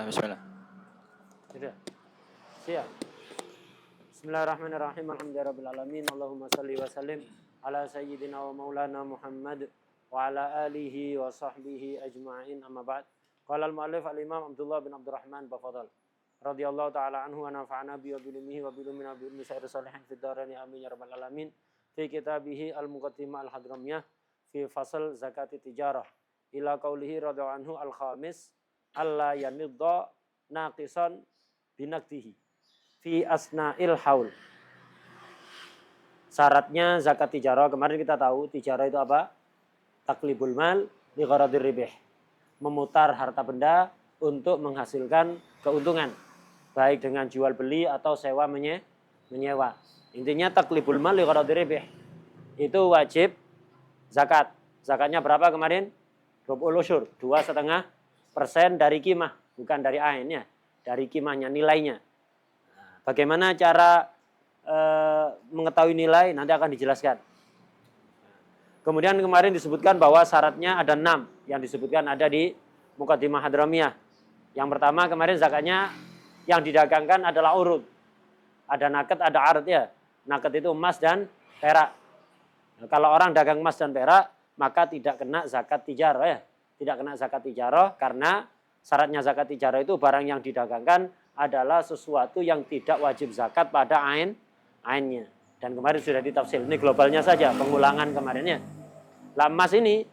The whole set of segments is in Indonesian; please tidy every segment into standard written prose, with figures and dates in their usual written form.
Bismillah. Sudah. Siap. Bismillahirrahmanirrahim. Alhamdulillahirabbil alamin. Allahumma shalli wa sallim ala sayyidina wa maulana Muhammad wa ala alihi wa sahbihi ajma'in. Amma ba'd. Qala al-mu'allif al-Imam Abdullah bin Abdurrahman Bafadal radhiyallahu ta'ala anhu wa nafa'ana bi bilumihi wa bilumina bi ilmi sayyidil salihin fid darain amin ya rabbal alamin. Fi kitabihi al-muqaddimah al-hadramiyah fi fasal zakati tijarah ila qaulihi radhiyallahu anhu al-khamis alla yanidda naqisan binaktihi fi asna'il haul. Syaratnya zakat tijarah, kemarin kita tahu tijarah itu apa? Taklibul mal li gharadir ribih. Memutar harta benda untuk menghasilkan keuntungan, baik dengan jual beli atau sewa menyewa. Intinya taklibul mal li gharadir ribih. Itu wajib zakat. Zakatnya berapa kemarin? Rub'ul usyur, 2,5% dari kimah, bukan dari ainnya, dari kimahnya, nilainya. Bagaimana cara mengetahui nilai nanti akan dijelaskan. Kemudian kemarin disebutkan bahwa syaratnya ada 6 yang disebutkan ada di Muqaddimah Hadramiyah. Yang pertama kemarin zakatnya yang didagangkan adalah urut. Ada naket, ada ard ya. Naket itu emas dan perak. Nah, kalau orang dagang emas dan perak maka tidak kena zakat tijarah ya. Tidak kena zakat tijarah karena syaratnya zakat tijarah itu barang yang didagangkan adalah sesuatu yang tidak wajib zakat pada ainnya. Dan kemarin sudah ditafsir. Ini globalnya saja, pengulangan kemarinnya. Lah emas ini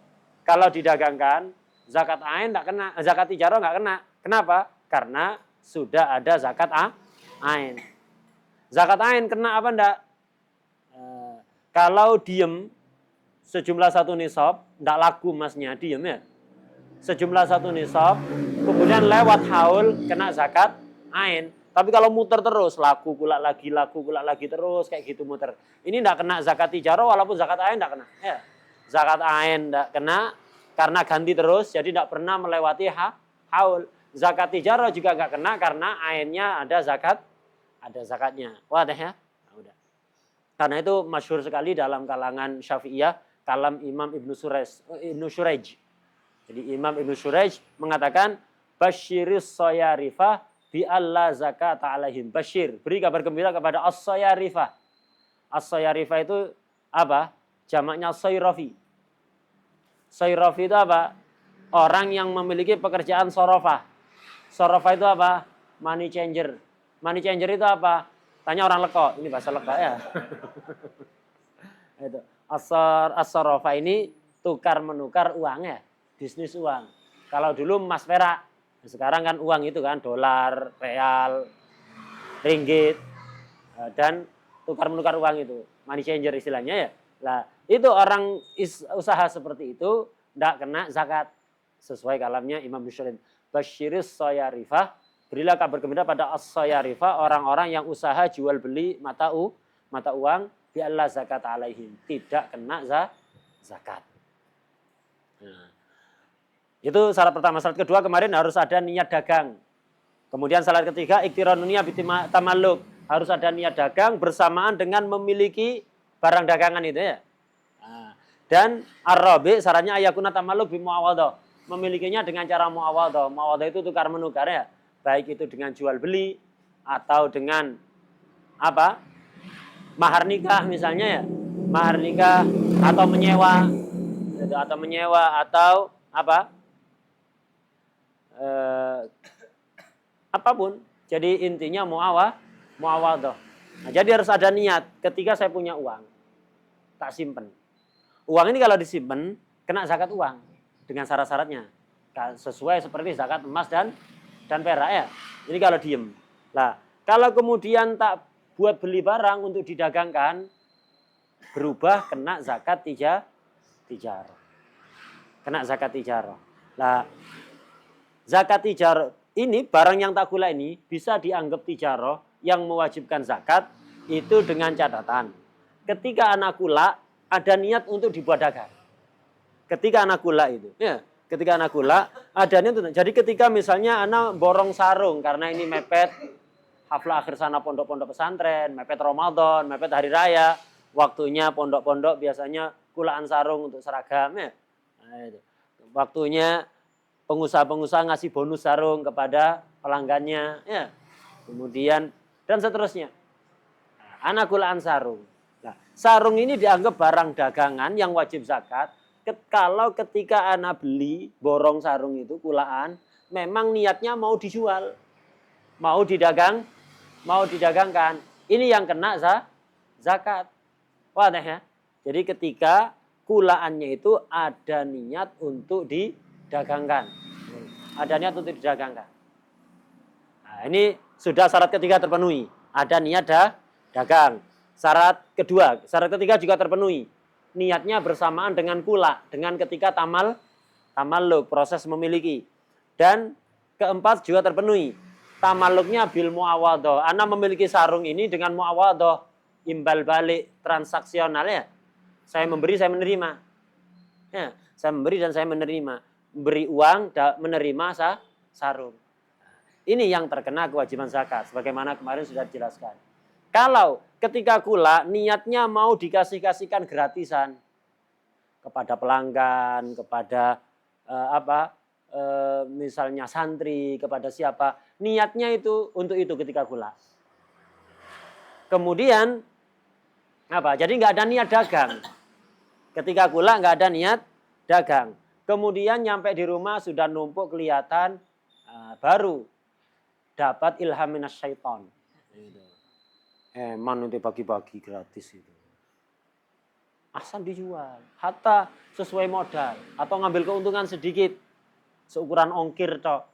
kalau didagangkan zakat ain enggak kena, zakat tijarah enggak kena. Kenapa? Karena sudah ada zakat ain. Zakat ain kena apa enggak? Kalau diem sejumlah 1 nisab, enggak laku emasnya, diem ya. Sejumlah 1 nisab, kemudian lewat haul kena zakat ain. Tapi kalau muter terus, laku pula lagi terus kayak gitu muter. Ini enggak kena zakat tijarah walaupun zakat ain enggak kena. Ya. Zakat ain enggak kena karena ganti terus, jadi enggak pernah melewati haul. Zakat tijarah juga enggak kena karena ainnya ada zakatnya. Wadah ya? Nah, udah. Karena itu masyhur sekali dalam kalangan Syafi'iyah, kalam Imam Ibnu Shuraij. Jadi Imam Ibnu Shuraij mengatakan basyiris sayarifah bi alla zakata alaihim. Basyir, beri kabar gembira kepada as-sayarifah. As-sayarifah itu apa? Jamaknya sayrafi. Sayrafi itu apa? Orang yang memiliki pekerjaan sorofah. Sorofah itu apa? Money changer. Money changer itu apa? Tanya orang Leko, ini bahasa Leko ya. Itu. As-sorofah ini tukar menukar uang ya. Bisnis uang. Kalau dulu emas perak, sekarang kan uang itu kan dolar, real, ringgit, dan tukar menukar uang itu, money changer istilahnya ya. Lah itu orang usaha seperti itu tidak kena zakat sesuai kalamnya Imam Bushirin. Basyiris sayarifah, berilah kabar gembira pada as-sayarifah, orang-orang yang usaha jual beli mata uang, bi'allah zakat alaihim, tidak kena zakat. Nah, itu syarat pertama. Syarat kedua kemarin harus ada niat dagang. Kemudian syarat ketiga iktiranun niyah bitamalluk, harus ada niat dagang bersamaan dengan memiliki barang dagangan itu ya. Nah, dan ar-rabi syaratnya ayakuna tamalluk bi muawadhah, memilikinya dengan cara muawadhah. Muawadhah itu tukar menukar ya. Baik itu dengan jual beli atau dengan apa? Mahar nikah misalnya ya. Mahar nikah atau menyewa atau apa? Apapun. Jadi intinya muawadhah. Nah, jadi harus ada niat. Ketika saya punya uang, tak simpen. Uang ini kalau disimpan kena zakat uang dengan syarat-syaratnya. Sesuai seperti zakat emas dan perak ya. Ini kalau diem. Lah, kalau kemudian tak buat beli barang untuk didagangkan, berubah kena zakat tijarah. Kena zakat tijarah. Lah, zakat tijarah ini barang yang tak gula ini bisa dianggap tijarah yang mewajibkan zakat itu dengan catatan. Ketika anak gula ada niat untuk dibuat dagang. Ketika anak gula itu, ya, ketika anak gula ada niat. Jadi ketika misalnya anak borong sarung karena ini mepet haflah akhir sana pondok-pondok pesantren, mepet Ramadan, mepet hari raya, waktunya pondok-pondok biasanya kulaan sarung untuk seragam ya. Nah, itu. Waktunya pengusaha-pengusaha ngasih bonus sarung kepada pelanggannya, ya. Kemudian dan seterusnya. Ana kulaan sarung. Nah, sarung ini dianggap barang dagangan yang wajib zakat. Kalau ketika ana beli borong sarung itu kulaan, memang niatnya mau dijual, mau didagangkan. Ini yang kena zakat. Wadah ya. Jadi ketika kulaannya itu ada niat untuk didagangkan. Ada niat untuk didagangkan. Nah, ini sudah syarat ketiga terpenuhi. Ada niat dagang. Syarat ketiga juga terpenuhi. Niatnya bersamaan dengan kula, dengan ketika tamalluk, proses memiliki. Dan keempat juga terpenuhi. Tamalluknya bil muawadhah. Ana memiliki sarung ini dengan muawadhah, imbal balik transaksional ya. Saya memberi, saya menerima. Ya, saya memberi dan saya menerima. Beri uang, menerima sarung. Ini yang terkena kewajiban zakat, sebagaimana kemarin sudah dijelaskan. Kalau ketika kula niatnya mau dikasihkan gratisan kepada pelanggan, kepada misalnya santri, kepada siapa, niatnya itu untuk itu ketika kula. Kemudian apa? Jadi nggak ada niat dagang. Ketika kula nggak ada niat dagang. Kemudian nyampe di rumah sudah numpuk kelihatan, baru dapat ilham minas syaiton. Eman nanti bagi-bagi gratis itu. Asal dijual, hatta sesuai modal atau ngambil keuntungan sedikit, seukuran ongkir tok.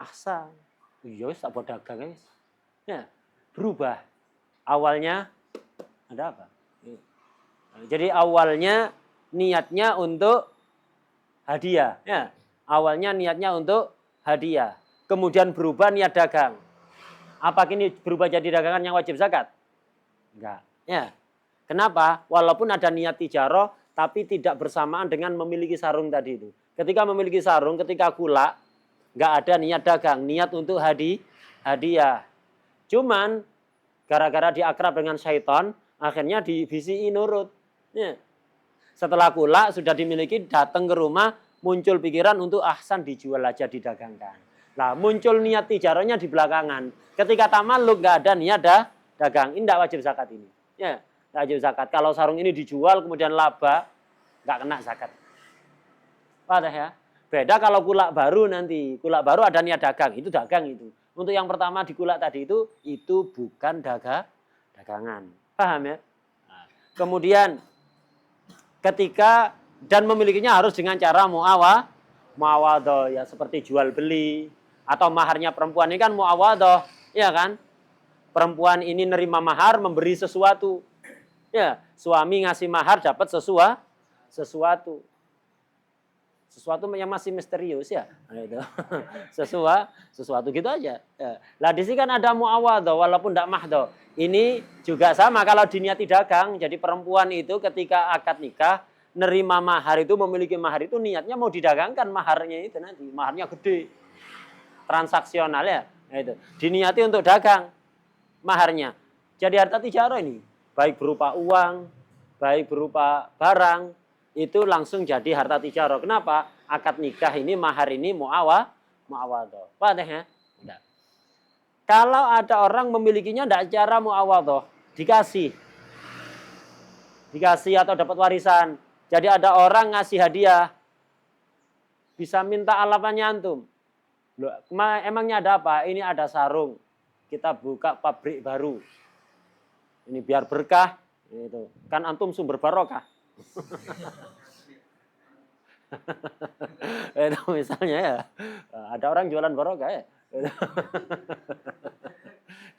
Asal, iya tak buat dagang guys. Ya, berubah. Awalnya ada apa? Jadi awalnya niatnya untuk hadiah. Ya, awalnya niatnya untuk hadiah. Kemudian berubah niat dagang. Apa ini berubah jadi dagangan yang wajib zakat? Enggak. Ya. Kenapa? Walaupun ada niat tijarah, tapi tidak bersamaan dengan memiliki sarung tadi itu. Ketika memiliki sarung, ketika kula, enggak ada niat dagang, niat untuk hadiah. Cuman, gara-gara diakrab dengan syaitan, akhirnya divisi nurut. Ya. Setelah kula, sudah dimiliki, datang ke rumah, muncul pikiran untuk ahsan dijual aja, didagangkan. Nah, muncul niat tijarahnya di belakangan. Ketika tamalluk nggak ada niat dagang, ini tidak wajib zakat ini. Ya, tidak wajib zakat. Kalau sarung ini dijual kemudian laba, nggak kena zakat. Paham ya? Beda kalau kulak baru nanti. Kulak baru ada niat dagang, itu dagang itu. Untuk yang pertama di kulak tadi itu bukan dagangan. Paham ya? Nah, kemudian ketika dan memilikinya harus dengan cara muawadhah ya, seperti jual beli. Atau maharnya perempuan ini kan muawadhah, ya kan? Perempuan ini nerima mahar, memberi sesuatu. Ya, suami ngasih mahar dapat sesuatu. Sesuatu yang masih misterius ya. Nah, itu. sesuatu gitu aja. Ya. Lah di sini kan ada muawadhah walaupun tidak mahdoh. Ini juga sama kalau diniati dagang. Jadi perempuan itu ketika akad nikah nerima mahar itu, memiliki mahar itu niatnya mau didagangkan maharnya itu nanti. Maharnya gede. Transaksional ya, itu diniati untuk dagang maharnya. Jadi harta tijarah ini baik berupa uang, baik berupa barang, itu langsung jadi harta tijarah. Kenapa? Akad nikah ini mahar ini muawadhah. Paham ya? Enggak. Kalau ada orang memilikinya tidak cara muawadhah, dikasih atau dapat warisan. Jadi ada orang ngasih hadiah, bisa minta alapannya antum. Loh, emangnya ada apa? Ini ada sarung. Kita buka pabrik baru. Ini biar berkah. Itu. Kan antum sumber barokah. Itu misalnya ya. Ada orang jualan barokah ya.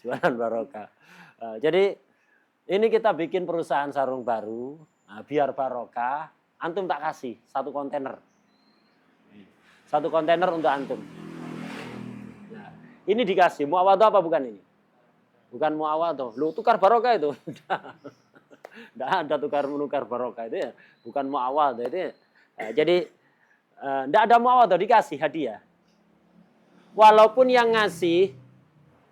Jualan barokah. Jadi ini kita bikin perusahaan sarung baru. Nah, biar barokah. Antum tak kasih 1 kontainer. 1 kontainer untuk antum. Ini dikasih, muawadhah apa bukan ini? Bukan muawadhah. Lu tukar barokah itu. Tidak ada menukar barokah itu ya. Bukan muawadhah itu ya. Jadi tidak ada muawadhah, dikasih hadiah. Walaupun yang ngasih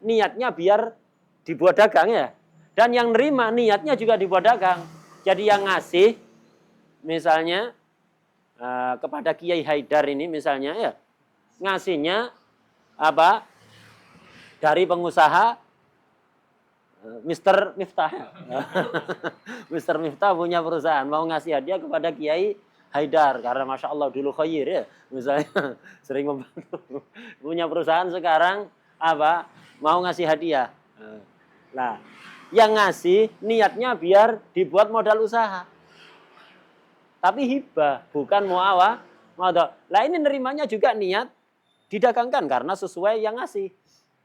niatnya biar dibuat dagang ya. Dan yang nerima niatnya juga dibuat dagang. Jadi yang ngasih misalnya kepada Kiai Haidar ini misalnya ya. Ngasihnya apa dari pengusaha Mr. Miftah. Mr. Miftah punya perusahaan mau ngasih hadiah kepada Kiai Haidar karena Masya Allah dulu khair ya, misalnya sering membantu. Punya perusahaan sekarang apa mau ngasih hadiah. Nah, yang ngasih niatnya biar dibuat modal usaha. Tapi hibah, bukan muawah. Lah ini nerimanya juga niat didagangkan karena sesuai yang ngasih.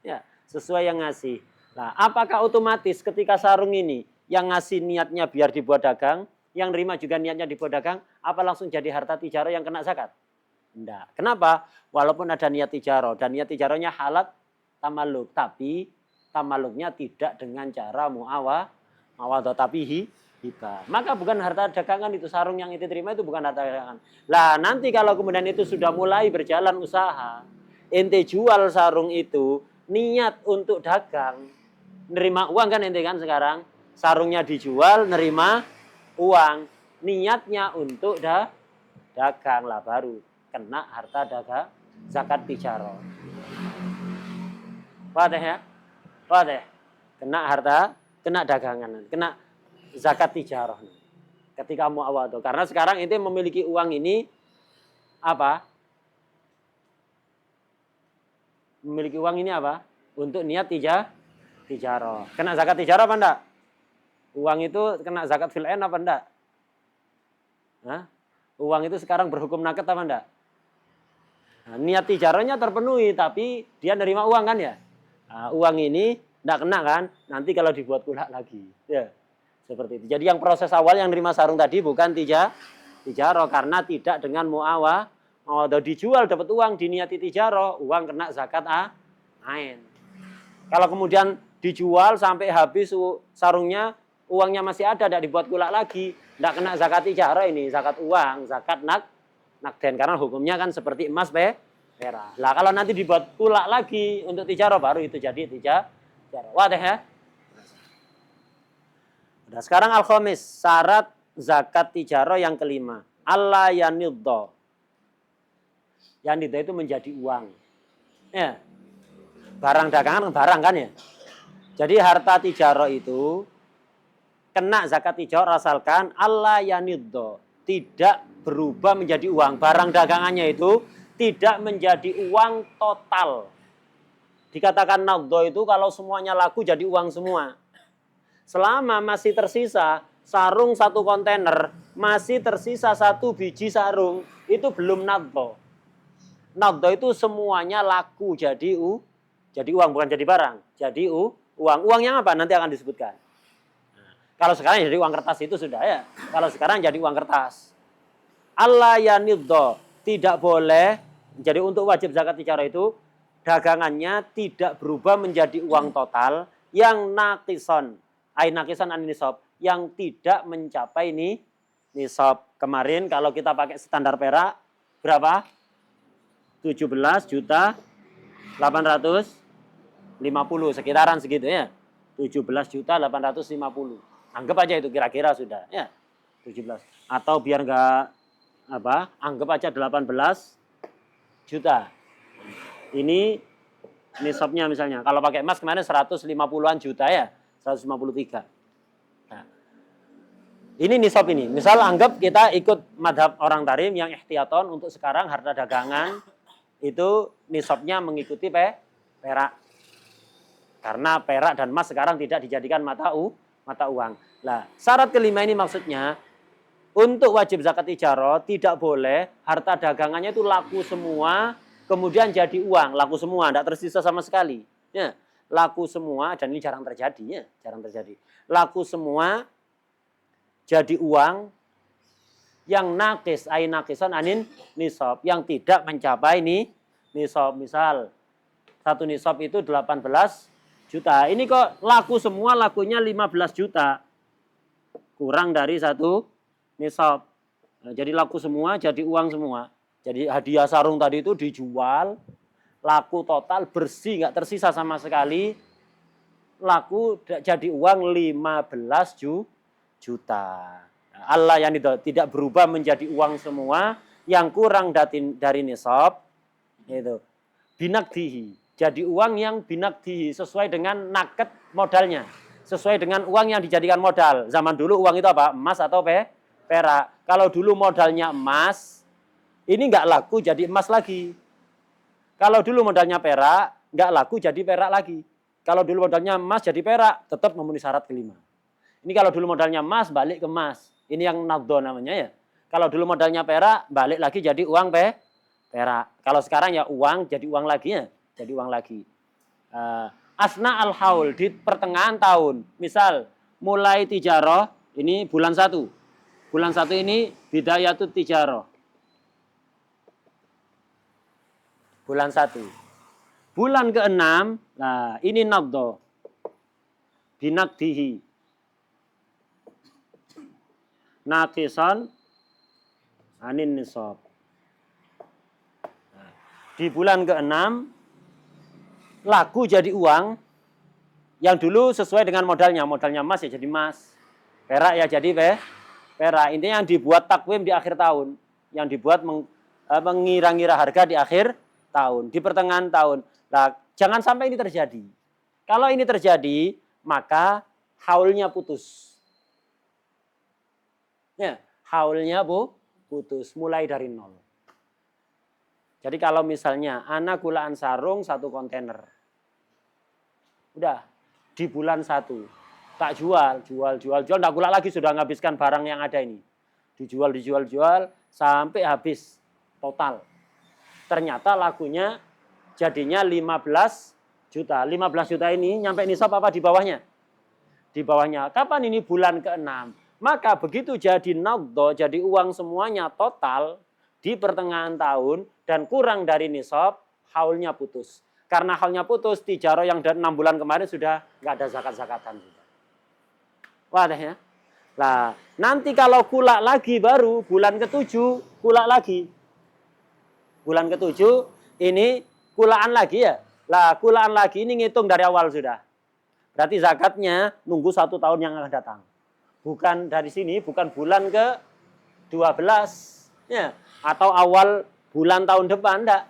Ya, sesuai yang ngasih. Nah, apakah otomatis ketika sarung ini yang ngasih niatnya biar dibuat dagang, yang nerima juga niatnya dibuat dagang, apa langsung jadi harta tijaro yang kena zakat? Enggak. Kenapa? Walaupun ada niat tijaro dan niat tijaronya halat tamaluk, tapi tamaluknya tidak dengan cara muawah, tapi hibah. Maka bukan harta dagangan itu, sarung yang itu terima itu bukan harta dagangan. Lah nanti kalau kemudian itu sudah mulai berjalan usaha, ente jual sarung itu niat untuk dagang, nerima uang kan ente kan sekarang, sarungnya dijual, nerima uang, niatnya untuk dagang lah baru kena harta dagang zakat tijaro. Wadah ya? Wadah. Kena harta, kena dagangan, kena zakat tijarah. Ketika muawado. Karena sekarang ente memiliki uang ini apa? Memiliki uang ini apa? Untuk niat tijarah. Kena zakat tijarah apa enggak? Uang itu kena zakat fil ain apa enggak? Hah? Uang itu sekarang berhukum naked apa enggak? Nah, niat tijarahnya terpenuhi tapi dia nerima uang kan ya? Nah, uang ini enggak kena kan? Nanti kalau dibuat kulak lagi. Ya. Seperti itu. Jadi yang proses awal yang nerima sarung tadi bukan tijarah karena tidak dengan muawah. Mau dijual dapat uang, diniati tijarah, uang kena zakat ain. Kalau kemudian dijual sampai habis sarungnya, uangnya masih ada, tidak dibuat kulak lagi, tidak kena zakat tijarah ini, zakat uang, zakat nakden karena hukumnya kan seperti emas perak. Lah kalau nanti dibuat kulak lagi untuk tijarah baru itu jadi tijarah. Wadah ya? Nah, sekarang al-khamis, syarat zakat tijarah yang kelima. Allah yaniddo. Yaniddo itu menjadi uang. Ya. Barang dagangan barang kan ya. Jadi harta tijarah itu kena zakat tijarah asalkan Allah yaniddo. Tidak berubah menjadi uang. Barang dagangannya itu tidak menjadi uang total. Dikatakan naddo itu kalau semuanya laku jadi uang semua. Selama masih tersisa sarung satu kontainer, masih tersisa satu biji sarung, itu belum naddo. Naddo itu semuanya laku jadi uang, bukan jadi barang. Jadi uang. Uang yang apa? Nanti akan disebutkan. Nah, kalau sekarang jadi uang kertas itu sudah ya. Kalau sekarang jadi uang kertas. Allah yaniddo. Tidak boleh. Jadi untuk wajib zakat tijarah itu, dagangannya tidak berubah menjadi uang total yang nakison. Nakisan an nisab yang tidak mencapai nisab. Kemarin kalau kita pakai standar perak berapa? 17.850 sekitaran segitu ya. 17.850. Anggap aja itu kira-kira sudah ya. 17. Atau biar enggak anggap aja 18 juta. Ini nisabnya misalnya. Kalau pakai emas kemarin 150-an juta ya. 153. Nah, ini nisab ini. Misal anggap kita ikut madhab orang tarim yang ihtiyaton untuk sekarang harta dagangan itu nisabnya mengikuti perak. Karena perak dan emas sekarang tidak dijadikan mata uang. Nah, syarat kelima ini maksudnya untuk wajib zakat tijarah tidak boleh harta dagangannya itu laku semua kemudian jadi uang, laku semua, tidak tersisa sama sekali. Ya. Laku semua, dan ini jarang terjadi ya, jarang terjadi. Laku semua jadi uang yang nakis, nakisan anin nisab, yang tidak mencapai nisab. Misal satu nisab itu 18 juta. Ini kok laku semua, lakunya 15 juta. Kurang dari satu nisab. Nah, jadi laku semua, jadi uang semua. Jadi hadiah sarung tadi itu dijual, laku total bersih, nggak tersisa sama sekali. Laku jadi uang 15 juta. Allah yang itu tidak berubah menjadi uang semua, yang kurang dari nisab itu binakdihi. jadi uang yang binakdi, sesuai dengan naket modalnya. Sesuai dengan uang yang dijadikan modal. Zaman dulu uang itu apa? Emas atau perak. Kalau dulu modalnya emas, ini nggak laku jadi emas lagi. Kalau dulu modalnya perak, nggak laku jadi perak lagi. Kalau dulu modalnya emas jadi perak, tetap memenuhi syarat kelima. Ini kalau dulu modalnya emas, balik ke emas. Ini yang naqdo namanya ya. Kalau dulu modalnya perak, balik lagi jadi uang perak. Kalau sekarang ya uang, jadi uang lagi ya. Jadi uang lagi. Asna al-haul, di pertengahan tahun. Misal, mulai tijaroh, ini bulan 1. Bulan 1 ini bidayatut tijaroh. Bulan 1. Bulan ke-6, nah ini naqdo. Binaqdihi. Naqisan anin nisab. Nah, di bulan ke-6, laku jadi uang, yang dulu sesuai dengan modalnya. Modalnya emas ya jadi emas. Perak ya jadi perak. Intinya yang dibuat takwim di akhir tahun. Yang dibuat mengira-ngira harga di akhir tahun, di pertengahan tahun. Nah, jangan sampai ini terjadi. Kalau ini terjadi, maka haulnya putus. Ya, haulnya putus, mulai dari nol. Jadi kalau misalnya anak gulaan sarung 1 kontainer. Udah, di bulan 1. Tak jual, enggak gula lagi, sudah menghabiskan barang yang ada ini. Dijual, sampai habis total. Ternyata lakunya jadinya 15 juta. 15 juta ini nyampe nisab apa di bawahnya? Di bawahnya. Kapan ini? Bulan ke-6. Maka begitu jadi naqdo, jadi uang semuanya total di pertengahan tahun dan kurang dari nisab, haulnya putus. Karena haulnya putus, tijaroh yang 6 bulan kemarin sudah nggak ada zakat-zakatan. Wadah ya. Nah, nanti kalau kulak lagi baru bulan ke-7 kulak lagi. Bulan ke-7 ini kulaan lagi ya. Lah kulaan lagi ini ngitung dari awal sudah. Berarti zakatnya nunggu 1 tahun yang akan datang. Bukan dari sini, bukan bulan ke-12 ya, atau awal bulan tahun depan enggak.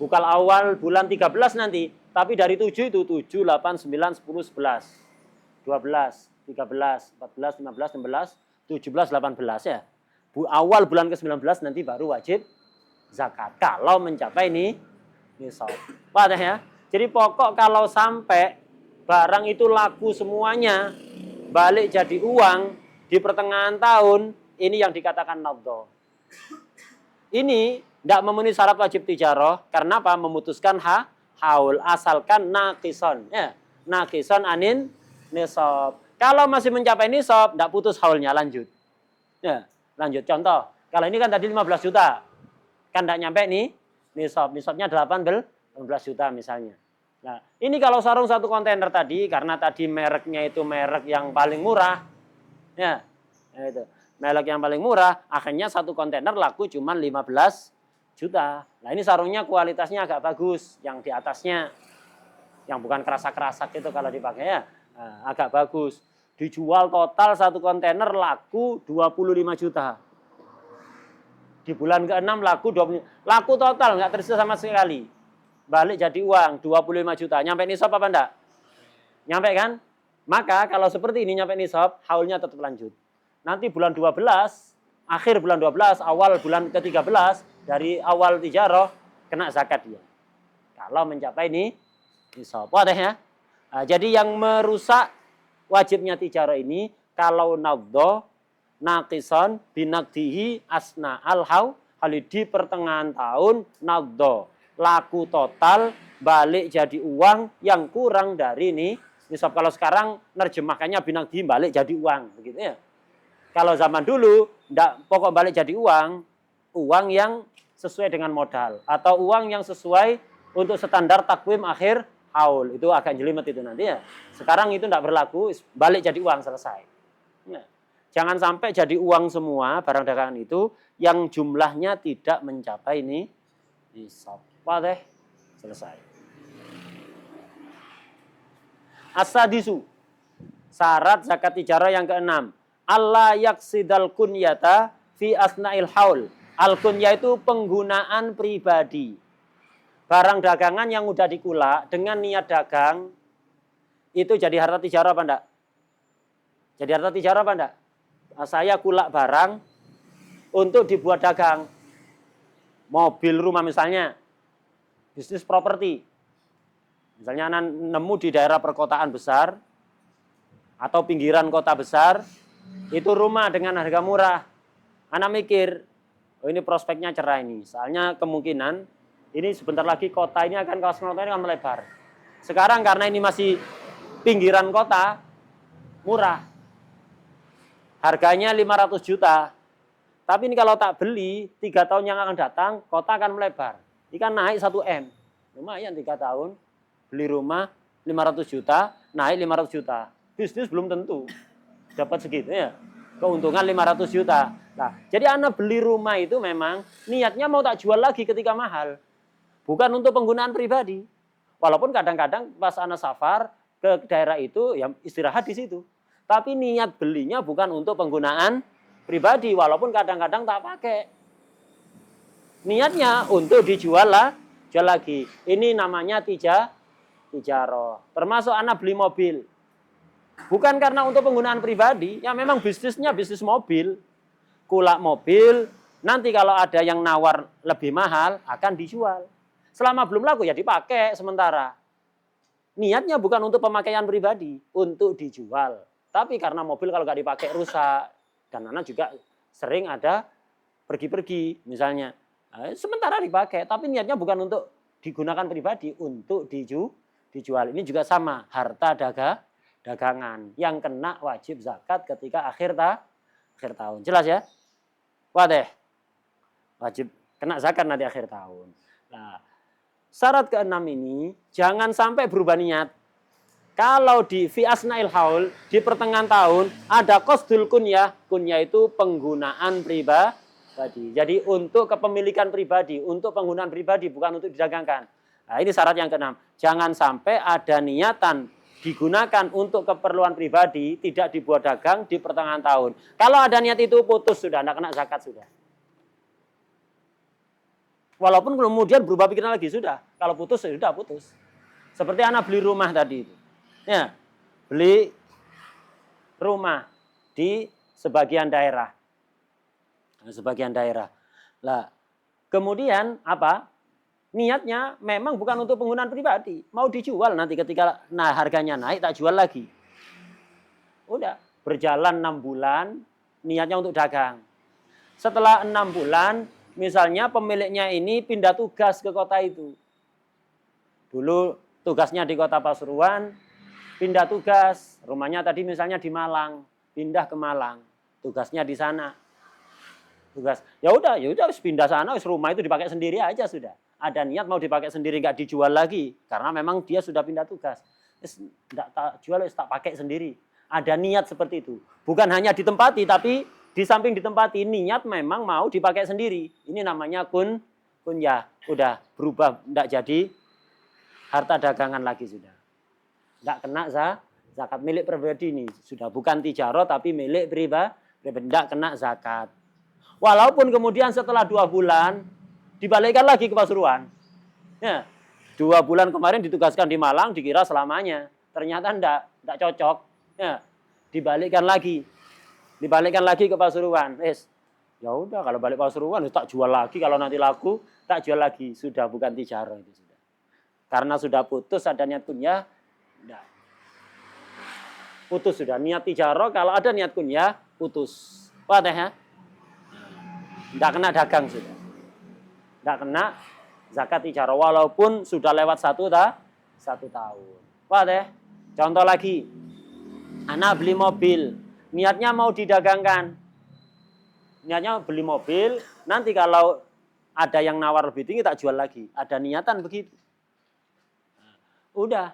Bukan awal bulan 13 nanti, tapi dari 7 itu 7, 8, 9, 10, 11, 12, 13, 14, 15, 16, 17, 18 ya. Awal bulan ke-19 nanti baru wajib zakat. Kalau mencapai ini nisab. Wadah ya. Jadi pokok kalau sampai barang itu laku semuanya, balik jadi uang di pertengahan tahun, ini yang dikatakan naqdo. Ini tidak memenuhi syarat wajib tijaroh, karena apa? Memutuskan haul, asalkan naqison. Ya, naqison anin nisab. Kalau masih mencapai nisab, tidak putus haulnya, lanjut. Ya, lanjut. Contoh, kalau ini kan tadi 15 juta. Kan tidak nyampe nih nisab. Nisabnya 18 juta misalnya. Nah, ini kalau sarung 1 kontainer tadi, karena tadi mereknya itu merek yang paling murah, ya, itu merek yang paling murah, akhirnya 1 kontainer laku cuma 15 juta. Nah, ini sarungnya kualitasnya agak bagus, yang di atasnya, yang bukan kerasak-kerasak itu kalau dipakai ya, nah, agak bagus. Dijual total 1 kontainer laku 25 juta. Di bulan ke-6 laku 20, laku total nggak tersisa sama sekali. Balik jadi uang 25 juta. Nyampe nisab apa enggak? Nyampe kan? Maka kalau seperti ini nyampe nisab, haulnya tetap lanjut. Nanti bulan 12, akhir bulan 12, awal bulan ke-13, dari awal tijaroh, kena zakat dia. Kalau mencapai ini nisab. Wadah ya? Nah, jadi yang merusak wajibnya tijaroh ini, kalau naqdo, naqison, binaqdihi, asna al-haul, di pertengahan tahun, naqdo. Laku total, balik jadi uang yang kurang dari ini nisab. Kalau sekarang nerjemahkannya binaqdihi, balik jadi uang. Begitu ya. Kalau zaman dulu, pokok balik jadi uang yang sesuai dengan modal. Atau uang yang sesuai untuk standar takwim akhir haul. Itu agak jelimet itu nanti ya. Sekarang itu tidak berlaku, balik jadi uang, selesai. Nah, jangan sampai jadi uang semua barang dagangan itu yang jumlahnya tidak mencapai ini nisab. Wadah, selesai. As-sadisu, syarat zakat tijarah yang ke-6. Allah yaksidal kunyata fi asna'il haul. Al-kunyah itu penggunaan pribadi. barang dagangan yang udah dikulak dengan niat dagang, itu jadi harta tijarah apa enggak? Jadi harta tijarah apa enggak? Saya kulak barang untuk dibuat dagang. Mobil, rumah misalnya. Bisnis properti. Misalnya anak nemu di daerah perkotaan besar atau pinggiran kota besar, itu rumah dengan harga murah. Anak mikir, oh ini prospeknya cerah ini. Soalnya kemungkinan ini sebentar lagi kota ini akan, kawasan kota ini akan melebar. Sekarang karena ini masih pinggiran kota, murah. Harganya 500 juta. Tapi ini kalau tak beli, 3 tahun yang akan datang, kota akan melebar. Ini kan naik 1 M. Lumayan 3 tahun, beli rumah 500 juta, naik 500 juta. Bisnis belum tentu dapat segitu ya. Keuntungan 500 juta. Nah, jadi anak beli rumah itu memang niatnya mau tak jual lagi ketika mahal. Bukan untuk penggunaan pribadi. Walaupun kadang-kadang pas anak safar ke daerah itu, ya istirahat di situ. Tapi niat belinya bukan untuk penggunaan pribadi, walaupun kadang-kadang tak pakai. Niatnya untuk dijual lah, jual lagi. Ini namanya tijarah. Termasuk anak beli mobil. Bukan karena untuk penggunaan pribadi, ya memang bisnisnya bisnis mobil. Kulak mobil, nanti kalau ada yang nawar lebih mahal, akan dijual. Selama belum laku, ya dipakai sementara. Niatnya bukan untuk pemakaian pribadi, untuk dijual. Tapi karena mobil kalau nggak dipakai rusak, dan anak juga sering ada pergi-pergi misalnya. Sementara dipakai, tapi niatnya bukan untuk digunakan pribadi, untuk dijual. Ini juga sama, harta dagangan yang kena wajib zakat ketika akhir tahun. Jelas ya? Wah deh, wajib kena zakat nanti akhir tahun. Nah, syarat ke-6 ini jangan sampai berubah niat. Kalau di fi asnail haul, di pertengahan tahun, ada qasdul kunyah. Kunyah itu penggunaan pribadi. Jadi untuk kepemilikan pribadi, untuk penggunaan pribadi, bukan untuk didagangkan. Nah, ini syarat yang ke-6. Jangan sampai ada niatan digunakan untuk keperluan pribadi, tidak dibuat dagang di pertengahan tahun. Kalau ada niat itu putus sudah, tidak kena zakat sudah. Walaupun kemudian berubah pikiran lagi, sudah. Kalau putus, sudah putus. Seperti anak beli rumah tadi itu. Ya, beli rumah di sebagian daerah. Lah, kemudian apa? Niatnya memang bukan untuk penggunaan pribadi, mau dijual nanti ketika harganya naik tak jual lagi. Udah, berjalan 6 bulan, niatnya untuk dagang. Setelah 6 bulan, misalnya pemiliknya ini pindah tugas ke kota itu. Dulu tugasnya di kota Pasuruan, pindah tugas, rumahnya tadi misalnya di Malang, pindah ke Malang, tugasnya di sana. Ya udah pindah sana, rumah itu dipakai sendiri aja sudah. Ada niat mau dipakai sendiri, nggak dijual lagi, karena memang dia sudah pindah tugas. Nggak tak jual, tak pakai sendiri. Ada niat seperti itu. Bukan hanya ditempati, tapi di samping ditempati, niat memang mau dipakai sendiri. Ini namanya kunyah. Udah berubah, nggak jadi harta dagangan lagi sudah. Nggak kena zakat, milik pribadi ini. Sudah bukan tijarah tapi milik pribadi, nggak kena zakat. Walaupun kemudian setelah 2 bulan dibalikkan lagi ke Pasuruan. Ya, 2 bulan kemarin ditugaskan di Malang dikira selamanya. Ternyata enggak cocok. Ya, dibalikkan lagi ke Pasuruan. Ya udah kalau balik Pasuruan tak jual lagi, kalau nanti laku tak jual lagi. Sudah bukan tijarah itu sudah. Karena sudah putus ada niat kunyah, enggak. Putus sudah niat tijarah, kalau ada niat kunyah putus. Paham ya? Enggak kena dagang sudah. Enggak kena zakat tijarah walaupun sudah lewat 1 tahun. Paham ya? Contoh lagi. Anak beli mobil, niatnya mau didagangkan. Niatnya beli mobil, nanti kalau ada yang nawar lebih tinggi tak jual lagi. Ada niatan begitu. Udah.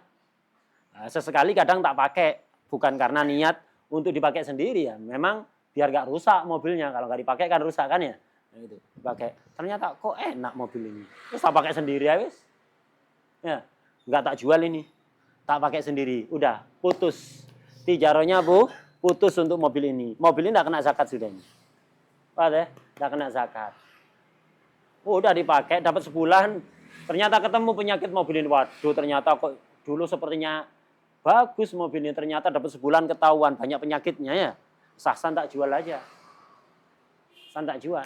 Nah, sesekali kadang tak pakai, bukan karena niat untuk dipakai sendiri ya. Memang biar gak rusak mobilnya, kalau gak dipakai kan rusak kan ya. Nah, itu dipakai. Ternyata kok enak mobil ini. Terus tak pakai sendiri ya wis. Ya, nggak tak jual ini. Tak pakai sendiri. Udah, putus. Tijarahnya putus untuk mobil ini. Mobil ini enggak kena zakat sudah ini. Paham ya? Enggak kena zakat. Udah dipakai dapat sebulan Ternyata ketemu penyakit mobil ini. Waduh, ternyata kok dulu sepertinya bagus mobil ini. Ternyata dapat sebulan ketahuan banyak penyakitnya ya. Sah-sah tak jual aja. Sah tak jual.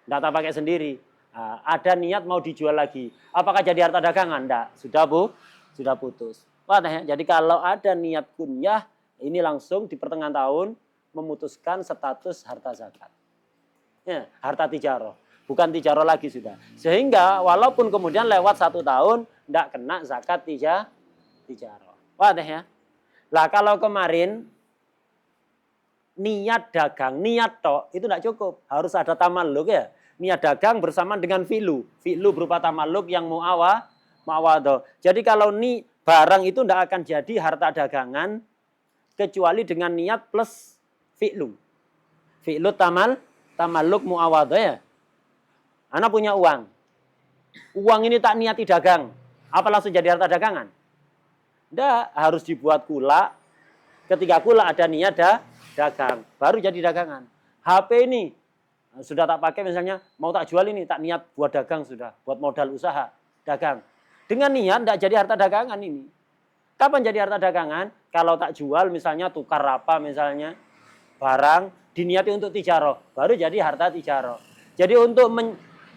Nggak tak pakai sendiri. Nah, ada niat mau dijual lagi. Apakah jadi harta dagangan? Enggak. Sudah sudah putus. Wah, ya. Jadi kalau ada niat kunyah, ini langsung di pertengahan tahun memutuskan status harta zakat. Ya, harta tijaroh. Bukan tijaroh lagi sudah. Sehingga walaupun kemudian lewat 1 tahun, tidak kena zakat tijaroh. Wah, ya. Lah kalau kemarin niat dagang, niat tok itu tidak cukup. Harus ada tamalluk ya. Niat dagang bersama dengan fi'lu. Fi'lu berupa tamalluk yang mu'awadoh. Jadi kalau barang itu tidak akan jadi harta dagangan kecuali dengan niat plus fi'lu. Fi'lu tamalluk mu'awadoh ya. Ana punya uang. Uang ini tak niati dagang. Apa langsung jadi harta dagangan? Tidak, harus dibuat kula. Ketika kula ada niat dagang, baru jadi dagangan. HP ini sudah tak pakai misalnya, mau tak jual ini, tak niat buat dagang sudah, buat modal usaha, dagang. Dengan niat tidak jadi harta dagangan ini. Kapan jadi harta dagangan? Kalau tak jual misalnya tukar apa misalnya, barang, diniati untuk tijaroh, baru jadi harta tijaroh. Jadi untuk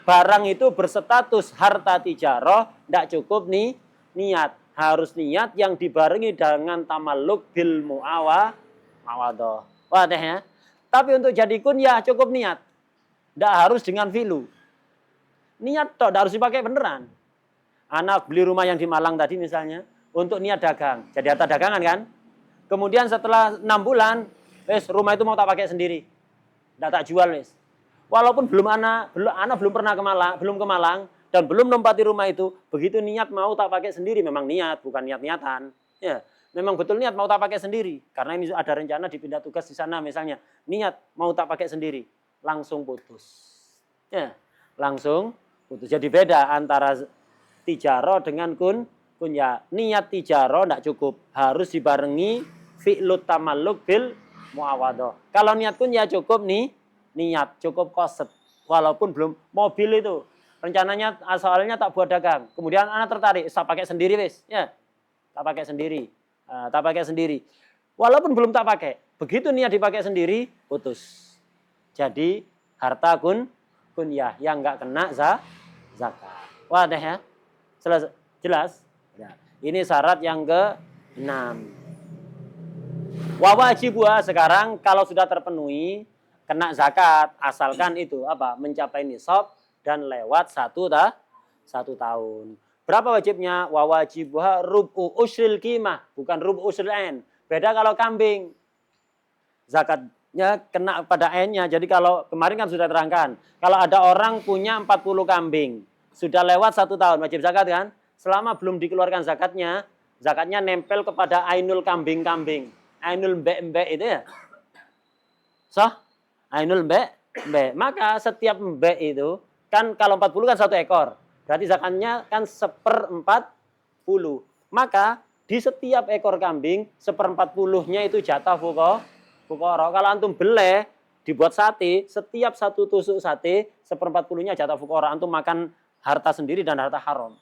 barang itu berstatus harta tijaroh, tidak cukup nih niat. Harus niat yang dibarengi dengan tamalluk bil mu'awadoh. Wah deh ya. Tapi untuk jadi kunyah cukup niat. Tidak harus dengan filu. Niat toh, tidak harus dipakai beneran. Anak beli rumah yang di Malang tadi misalnya, untuk niat dagang. Jadi harta dagangan kan. Kemudian setelah 6 bulan, rumah itu mau tak pakai sendiri. Tidak tak jual wes. Walaupun anak belum pernah ke Malang, dan belum nempati rumah itu, begitu niat mau tak pakai sendiri, memang niat, bukan niat-niatan. Ya. Memang betul niat mau tak pakai sendiri. Karena ini ada rencana dipindah tugas di sana misalnya. Niat mau tak pakai sendiri. Langsung putus. Ya, langsung putus. Jadi beda antara tijaroh dengan kunyah. Niat tijaroh tidak cukup. Harus dibarengi fi'lut tamalluk bil mu'awadoh. Kalau niat kunyah cukup nih. Niat cukup koset. Walaupun belum mobil itu. Rencananya asalnya tak buat dagang. Kemudian anak tertarik. Saya pakai sendiri wis. Ya, tak pakai sendiri. Tak pakai sendiri. Walaupun belum tak pakai, begitu niat dipakai sendiri, putus. Jadi harta kunyah yang enggak kena zakat. Wah deh ya. Jelas? Ya. Ini syarat yang ke-6. Wa wajibah sekarang kalau sudah terpenuhi kena zakat asalkan itu apa? Mencapai nisab dan lewat 1 tahun. Berapa wajibnya? Wa wajibah rub'u usril qimah, bukan rub'u usril ain. Beda kalau kambing. Zakatnya kena pada ainnya. Jadi kalau kemarin kan sudah terangkan, kalau ada orang punya 40 kambing, sudah lewat 1 tahun wajib zakat kan? Selama belum dikeluarkan zakatnya nempel kepada ainul kambing-kambing. Ainul mbek-mbek itu ya. Ainul mbek. Maka setiap mbek itu kan kalau 40 kan 1 ekor. Berarti zakatnya kan 1/40. Maka di setiap ekor kambing 1/40-nya itu jatah fuqara. Kalau antum beleh dibuat sate, setiap 1 tusuk sate 1/40-nya jatah fuqara. Antum makan harta sendiri dan harta haram.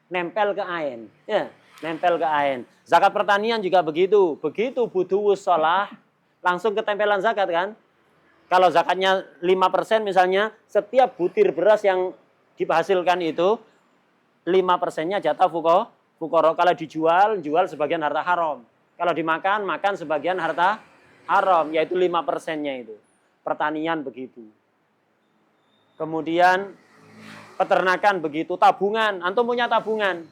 Nempel ke ain. Ya, nempel ke ain. Zakat pertanian juga begitu. Begitu butuh shalah langsung ketempelan zakat kan? Kalau zakatnya 5% misalnya, setiap butir beras yang dihasilkan itu 5%-nya jatah fuqara. Kalau jual sebagian harta haram. Kalau dimakan, makan sebagian harta haram, yaitu 5%-nya itu. Pertanian begitu. Kemudian peternakan begitu, tabungan. Antum punya tabungan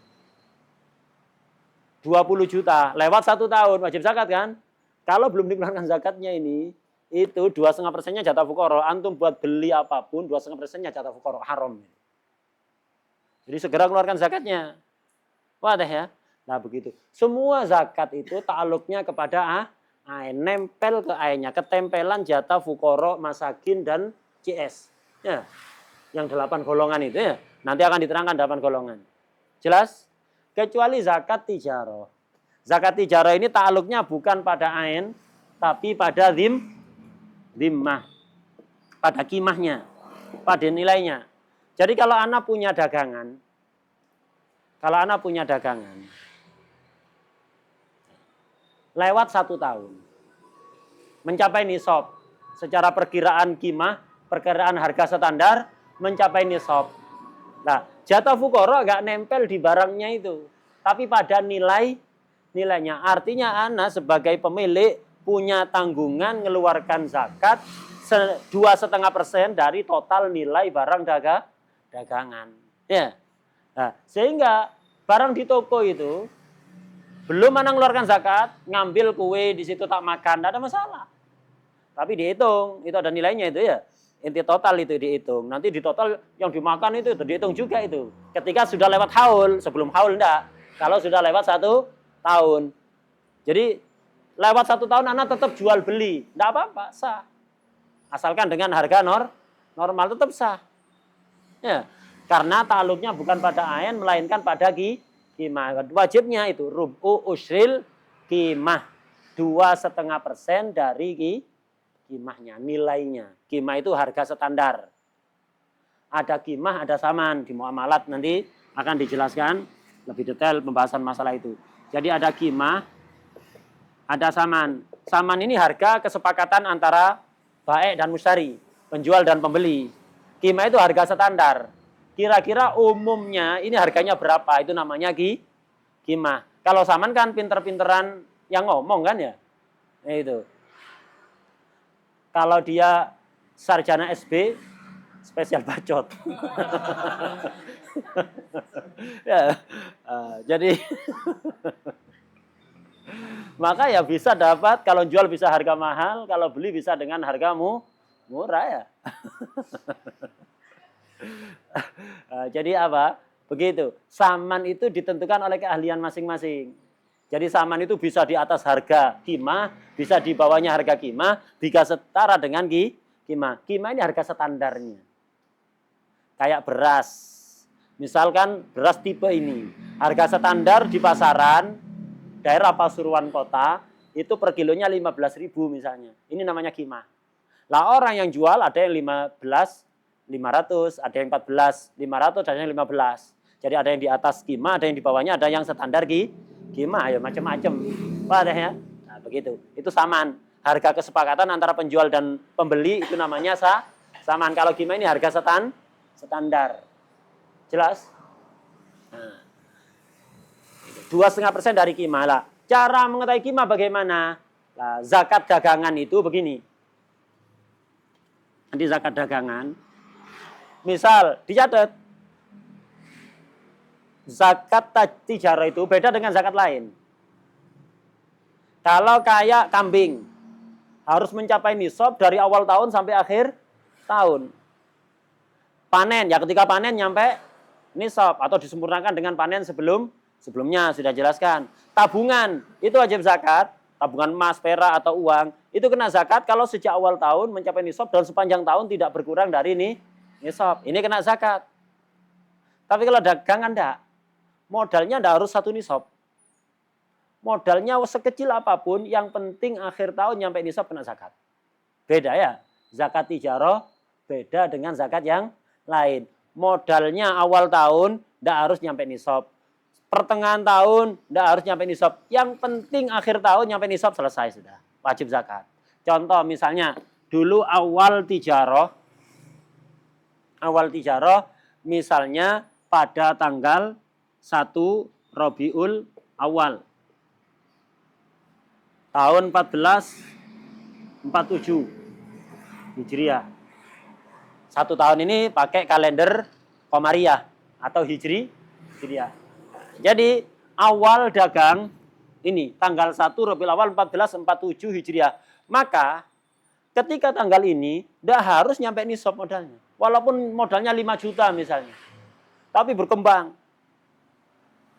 20 juta, lewat 1 tahun wajib zakat kan? Kalau belum dikeluarkan zakatnya ini, itu 2,5%-nya jatah fuqara. Antum buat beli apapun 2,5%-nya jatah fuqara, haram. Jadi segera keluarkan zakatnya. Wadah ya. Nah begitu. Semua zakat itu ta'aluknya kepada ain, nempel ke ainnya, ketempelan jatah fuqara, masakin dan CS. Ya. Yang 8 golongan itu ya. Nanti akan diterangkan 8 golongan. Jelas? Kecuali zakat tijaroh. Zakat tijaroh ini ta'aluknya bukan pada ain, tapi pada dhimmah. Pada kimahnya. Pada nilainya. Jadi kalau anak punya dagangan, Kalau Anda punya dagangan, lewat 1 tahun, mencapai nisab, secara perkiraan qimah, perkiraan harga standar, mencapai nisab. Nah, jatah fuqara nggak nempel di barangnya itu, tapi pada nilainya. Artinya Anda sebagai pemilik punya tanggungan mengeluarkan zakat 2,5% dari total nilai barang dagangan. Ya. Nah, sehingga barang di toko itu belum Anda mengeluarkan zakat, ngambil kue di situ tak makan, tidak ada masalah. Tapi dihitung, itu ada nilainya itu ya. Inti total itu dihitung. Nanti di total yang dimakan itu dihitung juga itu. Ketika sudah lewat haul, sebelum haul enggak. Kalau sudah lewat 1 tahun. Jadi lewat 1 tahun Anda tetap jual beli, enggak apa-apa, sah. Asalkan dengan harga normal tetap sah. Ya. Karena takluknya bukan pada ain, melainkan pada qimah. Wajibnya itu rubu usril qimah. 2,5% dari qimahnya, nilainya. Qimah itu harga standar. Ada qimah, ada saman. Di muamalat nanti akan dijelaskan lebih detail pembahasan masalah itu. Jadi ada qimah, ada saman. Saman ini harga kesepakatan antara baik dan mustari, penjual dan pembeli. Qimah itu harga standar. Kira-kira umumnya ini harganya berapa? Itu namanya qimah. Kalau saman kan pinter-pinteran yang ngomong kan ya. Nah, itu. Kalau dia sarjana SB, spesial bacot. Ya, jadi maka ya bisa dapat, kalau jual bisa harga mahal, kalau beli bisa dengan harga murah ya. Jadi apa? Begitu. Saman itu ditentukan oleh keahlian masing-masing. Jadi saman itu bisa di atas harga qimah, bisa di bawahnya harga qimah, bisa setara dengan qimah. Qimah ini harga standarnya. Kayak beras. Misalkan beras tipe ini, harga standar di pasaran daerah Pasuruan kota itu per kilonya 15.000 misalnya. Ini namanya qimah. Lah orang yang jual ada yang 15.500, ada yang 14.500, ada yang 15. Jadi ada yang di atas qimah, ada yang di bawahnya, ada yang standar qimah, ya macam-macam. Paham ya? Nah, begitu. Itu saman. Harga kesepakatan antara penjual dan pembeli itu namanya saman. Kalau qimah ini harga standar. Jelas? Nah, 2,5% dari qimah lah. Cara mengetahui qimah bagaimana? Nah, zakat dagangan itu begini. Nanti zakat dagangan, misal dicatat, zakat tijarah itu beda dengan zakat lain. Kalau kayak kambing, harus mencapai nisab dari awal tahun sampai akhir tahun. Panen, ya ketika panen nyampe nisab atau disempurnakan dengan panen sebelumnya sudah jelaskan. Tabungan, itu wajib zakat. Tabungan emas, perak, atau uang, itu kena zakat kalau sejak awal tahun mencapai nisab dan sepanjang tahun tidak berkurang dari nisab. Ini kena zakat. Tapi kalau dagangan enggak, modalnya enggak harus 1 nisab. Modalnya sekecil apapun, yang penting akhir tahun nyampe nisab kena zakat. Beda ya, zakat tijarah beda dengan zakat yang lain. Modalnya awal tahun enggak harus nyampe nisab. Pertengahan tahun enggak harus nyampe nisab. Yang penting akhir tahun nyampe nisab, selesai sudah. Wajib zakat. Contoh misalnya dulu awal tijarah misalnya pada tanggal 1 Rabiul Awal tahun 1447 Hijriah. 1 tahun ini pakai kalender Qamariyah atau Hijriah. Jadi awal dagang ini tanggal 1 Rabiul Awal 1447 Hijriah. Maka ketika tanggal ini tidak harus nyampe nisab modalnya. Walaupun modalnya 5 juta misalnya. Tapi berkembang.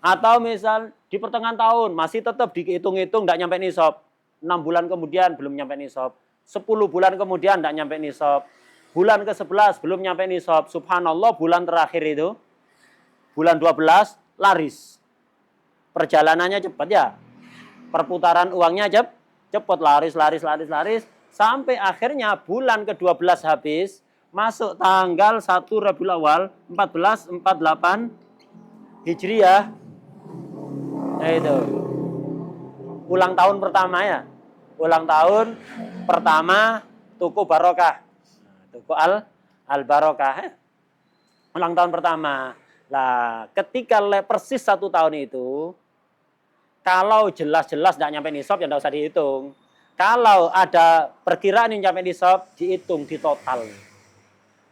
Atau misal di pertengahan tahun masih tetap dihitung-hitung tidak nyampe nisab. 6 bulan kemudian belum nyampe nisab. 10 bulan kemudian tidak nyampe nisab. Bulan ke-11 belum nyampe nisab. Subhanallah, bulan terakhir itu, bulan 12, laris. Perjalanannya cepat ya. Perputaran uangnya cepat, laris. Sampai akhirnya bulan ke-12 habis, masuk tanggal 1 Rabiul Awal 1448 Hijriyah, itu ulang tahun pertama ya. Ulang tahun pertama Tuku Barokah. Tuku Al Barokah. Ulang tahun pertama. Lah, ketika persis 1 tahun itu, kalau jelas-jelas tidak nyampe nisab ya tidak usah dihitung. Kalau ada perkiraan yang nyampe nisab, dihitung di total.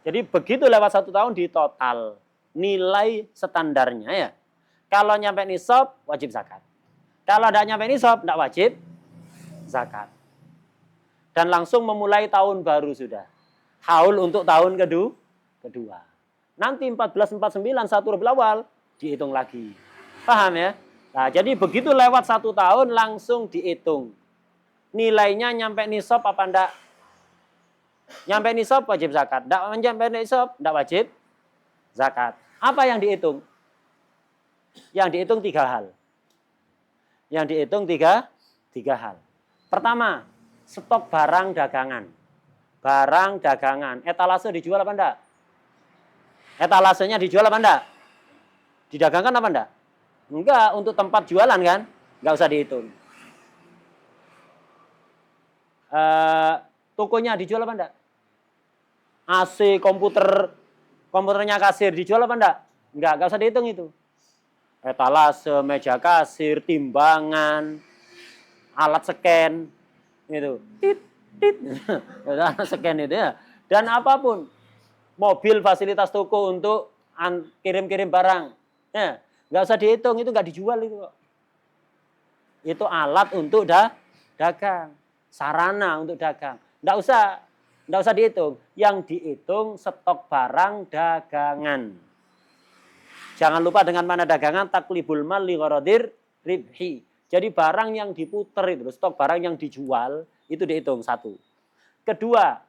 Jadi begitu lewat 1 tahun di total nilai standarnya ya. Kalau nyampe nisab wajib zakat. Kalau tidak nyampe nisab tidak wajib zakat. Dan langsung memulai tahun baru sudah. Haul untuk tahun kedua. Nanti 1449 1 Rabiul Awal dihitung lagi. Paham ya? Nah, jadi begitu lewat 1 tahun langsung dihitung. Nilainya nyampe nisab apa enggak? Nyampe nisab wajib zakat. Enggak nyampe nisab enggak wajib zakat. Apa yang dihitung? Yang dihitung 3 hal. Yang dihitung tiga hal. Pertama, stok barang dagangan. Barang dagangan. Etalase dijual apa enggak? Etalasenya dijual apa enggak? Didagangkan apa enggak? Enggak, untuk tempat jualan kan? Enggak usah dihitung. Tokonya dijual apa enggak? AC, komputernya kasir dijual apa enggak? Enggak usah dihitung itu. Etalase, meja kasir, timbangan, alat scan, gitu. Alat scan itu ya. Dan apapun, mobil fasilitas toko untuk kirim-kirim barang, ya, nggak usah dihitung, itu nggak dijual itu kok. Itu alat untuk dagang, sarana untuk dagang. Nggak usah dihitung. Yang dihitung stok barang dagangan. Jangan lupa dengan mana dagangan taklibul mal li gharadir ribhi. Jadi barang yang diputer itu, stok barang yang dijual itu dihitung 1. Kedua,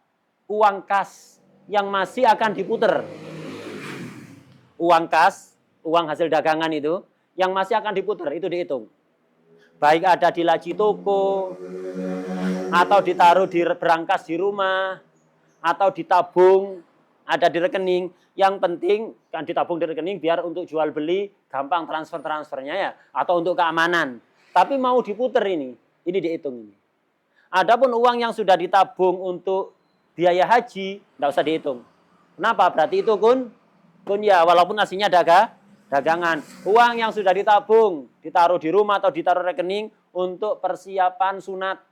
uang kas yang masih akan diputer. Uang kas, uang hasil dagangan itu yang masih akan diputer itu dihitung. Baik ada di laci toko atau ditaruh di berangkas di rumah atau ditabung ada di rekening. Yang penting kan ditabung di rekening biar untuk jual beli gampang transfernya ya, atau untuk keamanan. Tapi mau diputer ini dihitung ini. Adapun uang yang sudah ditabung untuk biaya haji enggak usah dihitung. Kenapa? Berarti itu kun ya, walaupun aslinya dagangan. Uang yang sudah ditabung, ditaruh di rumah atau ditaruh rekening untuk persiapan sunat.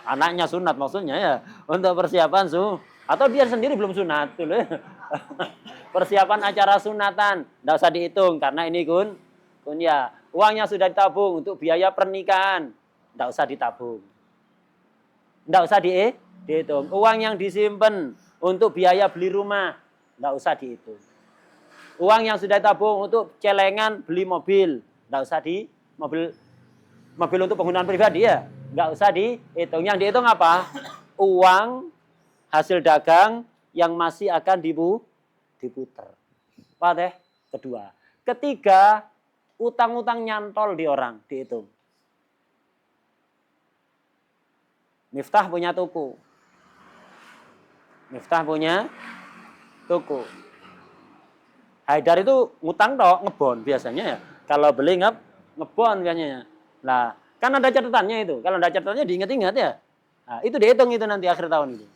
Anaknya sunat maksudnya ya, untuk persiapan atau dia sendiri belum sunat tuh. Persiapan acara sunatan enggak usah dihitung karena ini kun ya. Uangnya sudah ditabung untuk biaya pernikahan enggak usah ditabung. Enggak usah dihitung. Uang yang disimpan untuk biaya beli rumah enggak usah dihitung. Uang yang sudah ditabung untuk celengan beli mobil enggak usah mobil untuk penggunaan pribadi ya, enggak usah dihitung. Yang dihitung apa? Uang hasil dagang yang masih akan diputer. Pak teh? Kedua. Ketiga, utang-utang nyantol di orang dihitung. Miftah punya toko. Haidar itu ngutang tok, ngebon biasanya ya. Kalau beli ngebon biasanya. Lah, kan ada catatannya itu. Kalau ada catatannya diingat-ingat ya. Nah, itu dihitung itu nanti akhir tahun itu.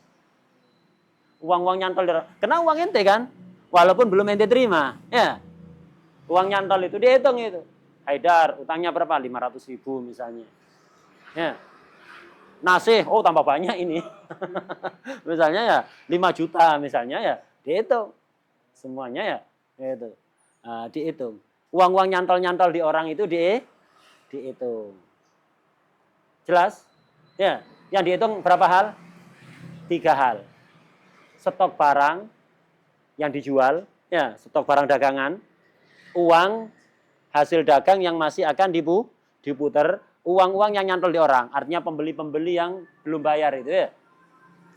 Uang-uang nyantol kena uang ente kan, walaupun belum ente terima, ya. Uang nyantol itu dihitung itu. Haidar utangnya berapa? 500.000 misalnya. Ya. Nasih, tambah banyak ini. Misalnya ya 5 juta misalnya ya, dihitung. Semuanya ya, itu. Nah, dihitung. Uang-uang nyantol-nyantol di orang itu dihitung. Jelas? Ya, yang dihitung berapa hal? 3 hal. Stok barang yang dijual, ya, stok barang dagangan, uang hasil dagang yang masih akan diputer, uang-uang yang nyantol di orang, artinya pembeli-pembeli yang belum bayar itu ya.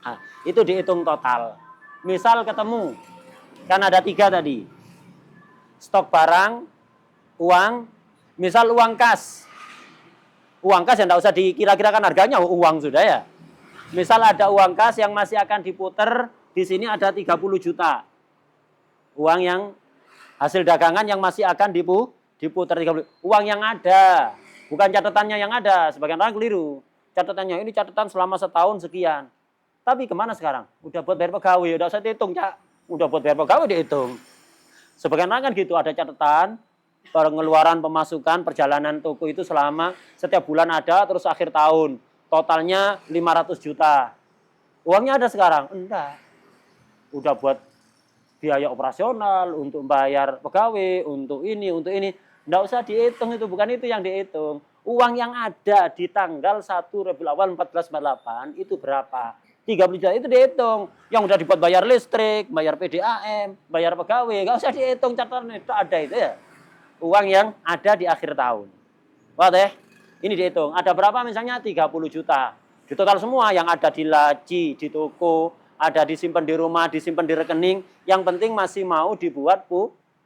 Nah, itu dihitung total. Misal ketemu, kan ada 3 tadi. Stok barang, uang, misal uang kas. Uang kas yang tidak usah dikira-kirakan harganya, uang sudah ya. Misal ada uang kas yang masih akan diputer, di sini ada 30 juta. Uang yang Hasil dagangan yang masih akan diputar 30. Uang yang ada, bukan catatannya yang ada. Sebagian orang keliru. Catatannya ini catatan selama setahun sekian. Tapi kemana sekarang? Udah buat bayar pegawai, udah usah dihitung, Cak. Udah buat bayar pegawai dihitung. Sebagian orang kan gitu, ada catatan pengeluaran pemasukan perjalanan toko itu selama setiap bulan ada, terus akhir tahun totalnya 500 juta. Uangnya ada sekarang? Enggak. Udah buat biaya operasional, untuk bayar pegawai, untuk ini. Enggak usah dihitung itu, bukan itu yang dihitung. Uang yang ada di tanggal 1 Rabiul Awal 1448 itu berapa? 30 juta itu dihitung. Yang udah dibuat bayar listrik, bayar PDAM, bayar pegawai, enggak usah dihitung, catatan itu ada itu ya. Uang yang ada di akhir tahun. Wah deh, ini dihitung. Ada berapa misalnya 30 juta. Di total semua yang ada di laci, di toko, ada disimpan di rumah, disimpan di rekening. Yang penting masih mau dibuat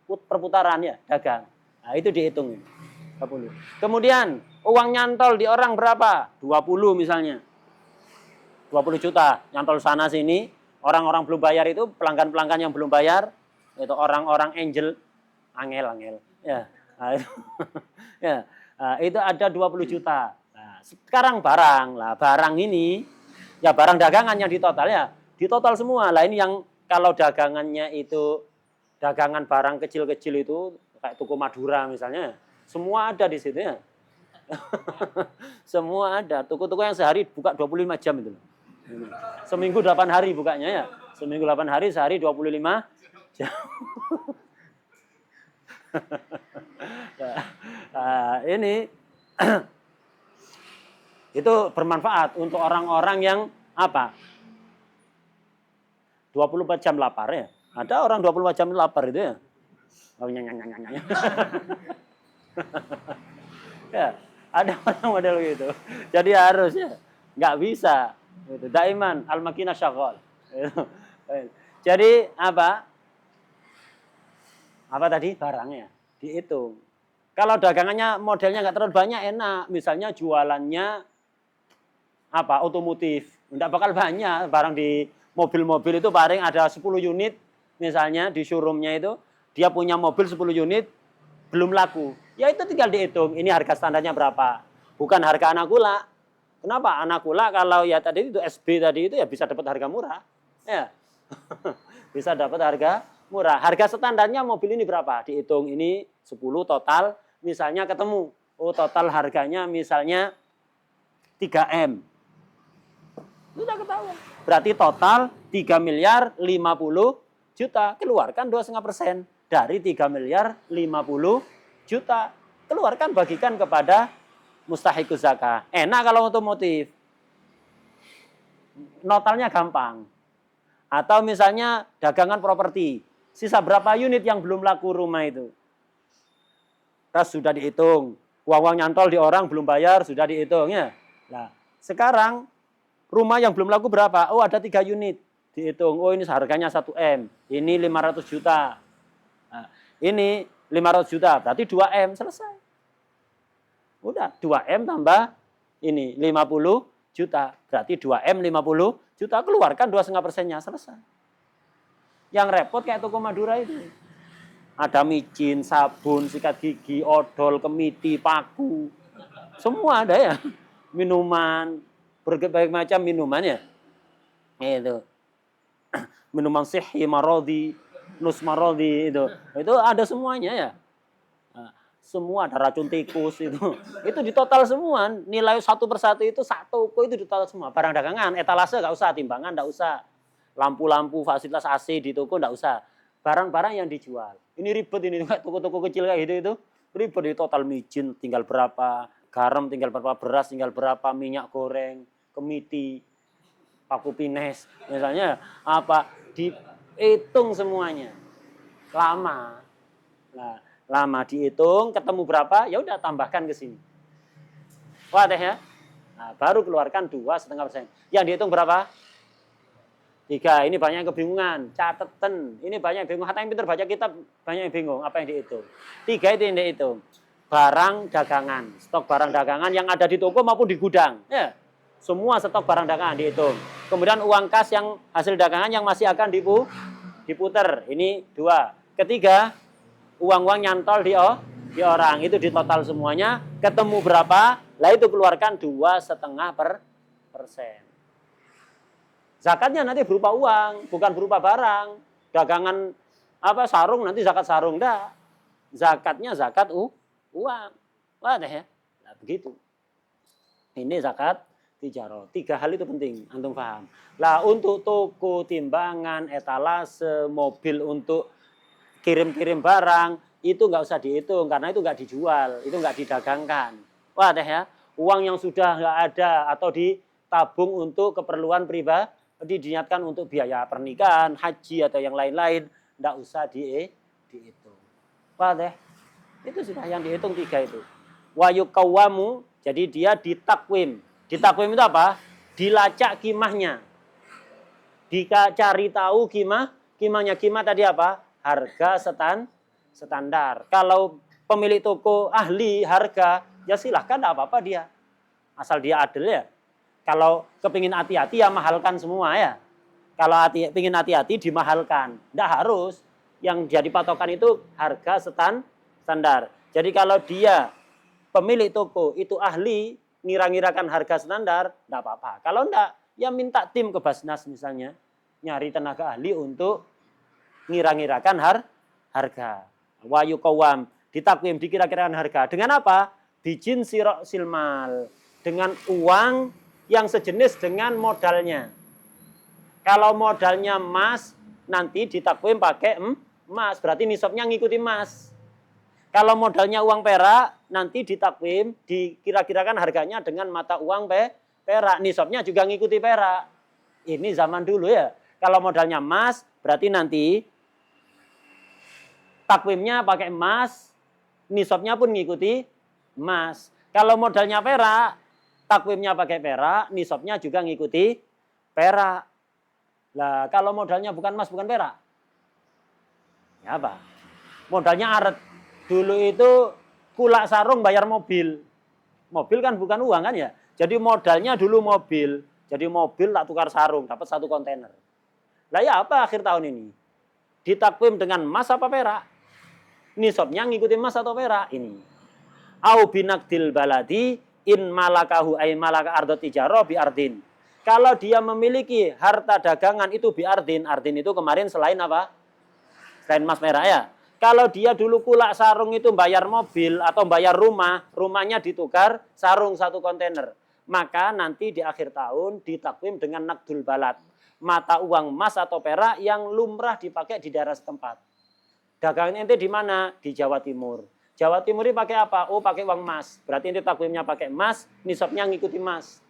perputaran ya, dagang. Nah itu dihitung. 30. Kemudian uang nyantol di orang berapa? 20 misalnya. 20 juta. Nyantol sana sini. Orang-orang belum bayar itu, pelanggan-pelanggan yang belum bayar. Itu orang-orang angel. Angel. Ya, nah, itu, ya, nah, itu ada 20 juta. Nah, sekarang barang lah, barang ini ya barang dagangan yang ditotal ya, ditotal semua. Lah ini yang kalau dagangannya itu dagangan barang kecil-kecil itu kayak toko Madura misalnya, semua ada di situ ya. Semua ada. Toko-toko yang sehari buka 25 jam itu. Seminggu 8 hari bukanya ya. Seminggu 8 hari, sehari 25 jam. Nah, ini itu bermanfaat untuk orang-orang yang apa? 24 jam lapar ya. Ada orang 24 jam lapar itu ya. Oh, ya, ada orang model gitu. Jadi harus ya, nggak bisa. Gitu. Daiman al-makinah syaghal. Jadi apa? Apa tadi? Barangnya dihitung. Kalau dagangannya modelnya nggak terlalu banyak, enak. Misalnya jualannya apa? Otomotif. Nggak bakal banyak. Barang di mobil-mobil itu paling ada 10 unit. Misalnya di showroomnya itu, dia punya mobil 10 unit, belum laku. Ya itu tinggal dihitung. Ini harga standarnya berapa. Bukan harga anak gula. Kenapa? Anak gula kalau ya tadi itu SB tadi itu ya bisa dapat harga murah. Ya. Bisa dapat harga murah. Harga standarnya mobil ini berapa? Dihitung ini 10 total, misalnya ketemu. Oh, total harganya misalnya 3M. Sudah ketahuan. Berarti total 3 miliar 50 juta. Keluarkan 2,5% dari 3 miliar 50 juta. Keluarkan, bagikan kepada mustahiquz zakah. Enak kalau otomotif. Notalnya gampang. Atau misalnya dagangan properti. Sisa berapa unit yang belum laku rumah itu. Terus sudah dihitung. Uang-uang nyantol di orang belum bayar, sudah dihitung ya. Nah, sekarang rumah yang belum laku berapa? Oh, ada 3 unit. Dihitung. Oh, ini harganya 1M. Ini 500 juta. Nah, ini 500 juta. Berarti 2M. Selesai. Udah, 2M tambah ini 50 juta. Berarti 2M 50 juta. Keluarkan 2,5%-nya. Selesai. Yang repot kayak toko Madura itu. Ada micin, sabun, sikat gigi, odol, kemiti, paku. Semua ada ya. Minuman, berbagai macam minuman ya. Itu. Minuman sihhi, marodi, nus marodi itu. Itu ada semuanya ya. Semua ada racun tikus itu. Itu ditotal semua. Nilai satu persatu itu satu toko itu ditotal semua. Barang dagangan, etalase enggak usah, timbangan enggak usah. Lampu-lampu, fasilitas AC di toko enggak usah. Barang-barang yang dijual. Ini ribet ini, toko-toko kecil kayak gitu itu. Ribet di total micin tinggal berapa, garam tinggal berapa, beras tinggal berapa, minyak goreng, kemiti, paku pines. Misalnya apa, dihitung semuanya. Lama. Nah, lama dihitung, ketemu berapa, ya udah tambahkan ke sini. Wah deh ya. Nah, baru keluarkan 2,5%. Yang dihitung berapa? 3, ini banyak yang kebingungan. Catatan, ini banyak yang bingung. Hatta yang pintar baca kitab, banyak yang bingung apa yang dihitung. 3 itu yang dihitung. Barang dagangan, stok barang dagangan yang ada di toko maupun di gudang. Ya, semua stok barang dagangan dihitung. Kemudian uang kas yang hasil dagangan yang masih akan diputar. Ini 2. Ketiga, Uang-uang nyantol di orang. Itu di total semuanya. Ketemu berapa? Lah itu keluarkan 2,5%. Zakatnya nanti berupa uang, bukan berupa barang. Dagangan sarung nanti zakat sarung. Enggak. Zakatnya zakat uang. Wadah ya. Nah, begitu. Ini zakat tijarah. 3 hal itu penting, antum paham. Lah untuk toko, timbangan, etalase, mobil untuk kirim-kirim barang, itu nggak usah dihitung karena itu nggak dijual, itu nggak didagangkan. Wadah ya. Uang yang sudah nggak ada atau ditabung untuk keperluan pribadi, diniatkan untuk biaya pernikahan, haji atau yang lain-lain, nggak usah dihitung. Wadah. Itu sudah yang dihitung 3 itu. Wayukawamu, jadi dia ditakwim. Ditakwim itu apa? Dilacak kimahnya. Dicari tahu kimahnya. Kimah tadi apa? Harga standar. Kalau pemilik toko ahli harga, ya silahkan, tidak apa-apa dia. Asal dia adil ya. Kalau kepingin hati-hati ya mahalkan semua ya. Kalau pingin hati-hati dimahalkan. Tidak harus. Yang jadi patokan itu harga standar. Jadi kalau dia pemilik toko itu ahli, ngira-ngirakan harga standar, tidak apa-apa. Kalau enggak, ya minta tim ke Basnas misalnya, nyari tenaga ahli untuk ngira-ngirakan harga. Wayu kawam, ditakwim, dikira-kirakan harga. Dengan apa? Bijin sirok silmal. Dengan uang yang sejenis dengan modalnya. Kalau modalnya emas, nanti ditakwim pakai emas. Berarti nisabnya ngikuti emas. Kalau modalnya uang perak, nanti ditakwim, dikira-kirakan harganya dengan mata uang perak. Nisabnya juga ngikuti perak. Ini zaman dulu ya. Kalau modalnya emas, berarti nanti takwimnya pakai emas, nisabnya pun ngikuti emas. Kalau modalnya perak, takwimnya pakai perak, nisabnya juga ngikuti perak. Lah, kalau modalnya bukan emas, bukan perak, ya apa? Modalnya aret. Dulu itu kulak sarung bayar mobil. Mobil kan bukan uang kan ya. Jadi modalnya dulu mobil. Jadi mobil tak tukar sarung, dapat 1 kontainer. Lah ya apa akhir tahun ini? Ditakwim dengan emas apa perak? Nisabnya ngikutin emas atau perak? Ini. Au binakdil baladi in malakahu ay malaka ardot tijarah bi ardin. Kalau dia memiliki harta dagangan itu bi ardin. Ardin itu kemarin selain apa? Selain emas perak ya. Kalau dia dulu kulak sarung itu bayar mobil atau bayar rumah, rumahnya ditukar sarung 1 kontainer. Maka nanti di akhir tahun ditakwim dengan nakdul balad. Mata uang emas atau perak yang lumrah dipakai di daerah setempat. Dagangan ente di mana? Di Jawa Timur. Jawa Timur ini pakai apa? Oh, pakai uang emas. Berarti ente takwimnya pakai emas, nisabnya ngikuti emas.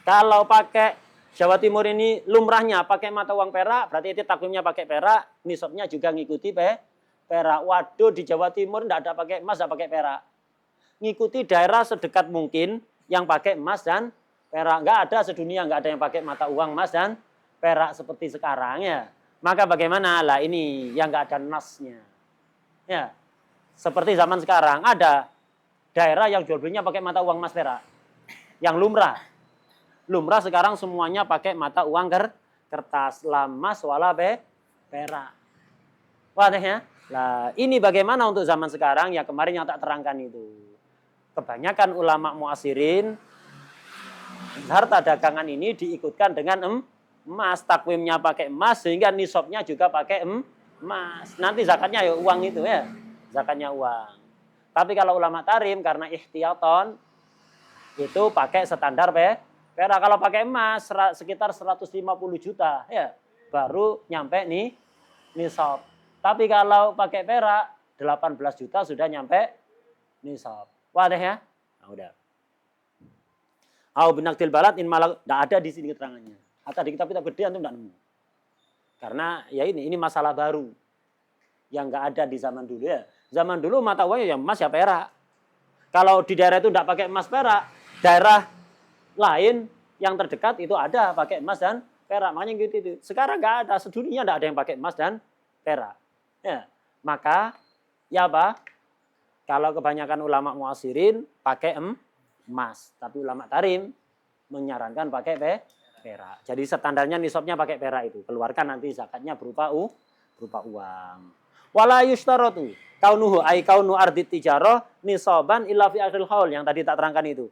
Kalau pakai Jawa Timur ini lumrahnya pakai mata uang perak, berarti itu takwimnya pakai perak, nisabnya juga ngikuti perak. Waduh, di Jawa Timur tidak ada pakai emas, tidak pakai perak. Ngikuti daerah sedekat mungkin yang pakai emas dan perak. Enggak ada sedunia, enggak ada yang pakai mata uang emas dan perak seperti sekarang ya. Maka bagaimana? Lah ini yang enggak ada nasnya. Ya. Seperti zaman sekarang ada daerah yang jual belinya pakai mata uang emas perak. Yang lumrah. Lumrah sekarang semuanya pakai mata uang kertas, lamas, wala perak. Wadah ya? Nah, ini bagaimana untuk zaman sekarang? Ya kemarin yang tak terangkan itu. Kebanyakan ulama muasirin, harta dagangan ini diikutkan dengan emas. Takwimnya pakai emas, sehingga nisabnya juga pakai emas. Nanti zakatnya ya uang itu ya. Zakatnya uang. Tapi kalau ulama tarim, karena ikhtiyaton, itu pakai standar perak. Kalau pakai emas sekitar 150 juta ya baru nyampe nih nisab. Tapi kalau pakai perak 18 juta sudah nyampe nisab. Wadah ya? Nah, udah. Au binaktil balat in malak, enggak ada di sini keterangannya. Atau di kitab-kitab gede antum enggak nemu. Karena ya ini masalah baru yang enggak ada di zaman dulu ya. Zaman dulu mata uangnya ya emas ya perak. Kalau di daerah itu enggak pakai emas perak, daerah lain yang terdekat itu ada pakai emas dan perak. Makanya gitu itu. Sekarang nggak ada, sedunia nggak ada yang pakai emas dan perak. Ya, maka ya apa? Kalau kebanyakan ulama muasirin pakai emas, tapi ulama tarim menyarankan pakai perak. Jadi standarnya nisabnya pakai perak itu. Keluarkan nanti zakatnya berupa uang. Wala yushtaratu kaunuhu ai kaunu ardit tijarah nisaban illa fi akhir haul yang tadi tak terangkan itu.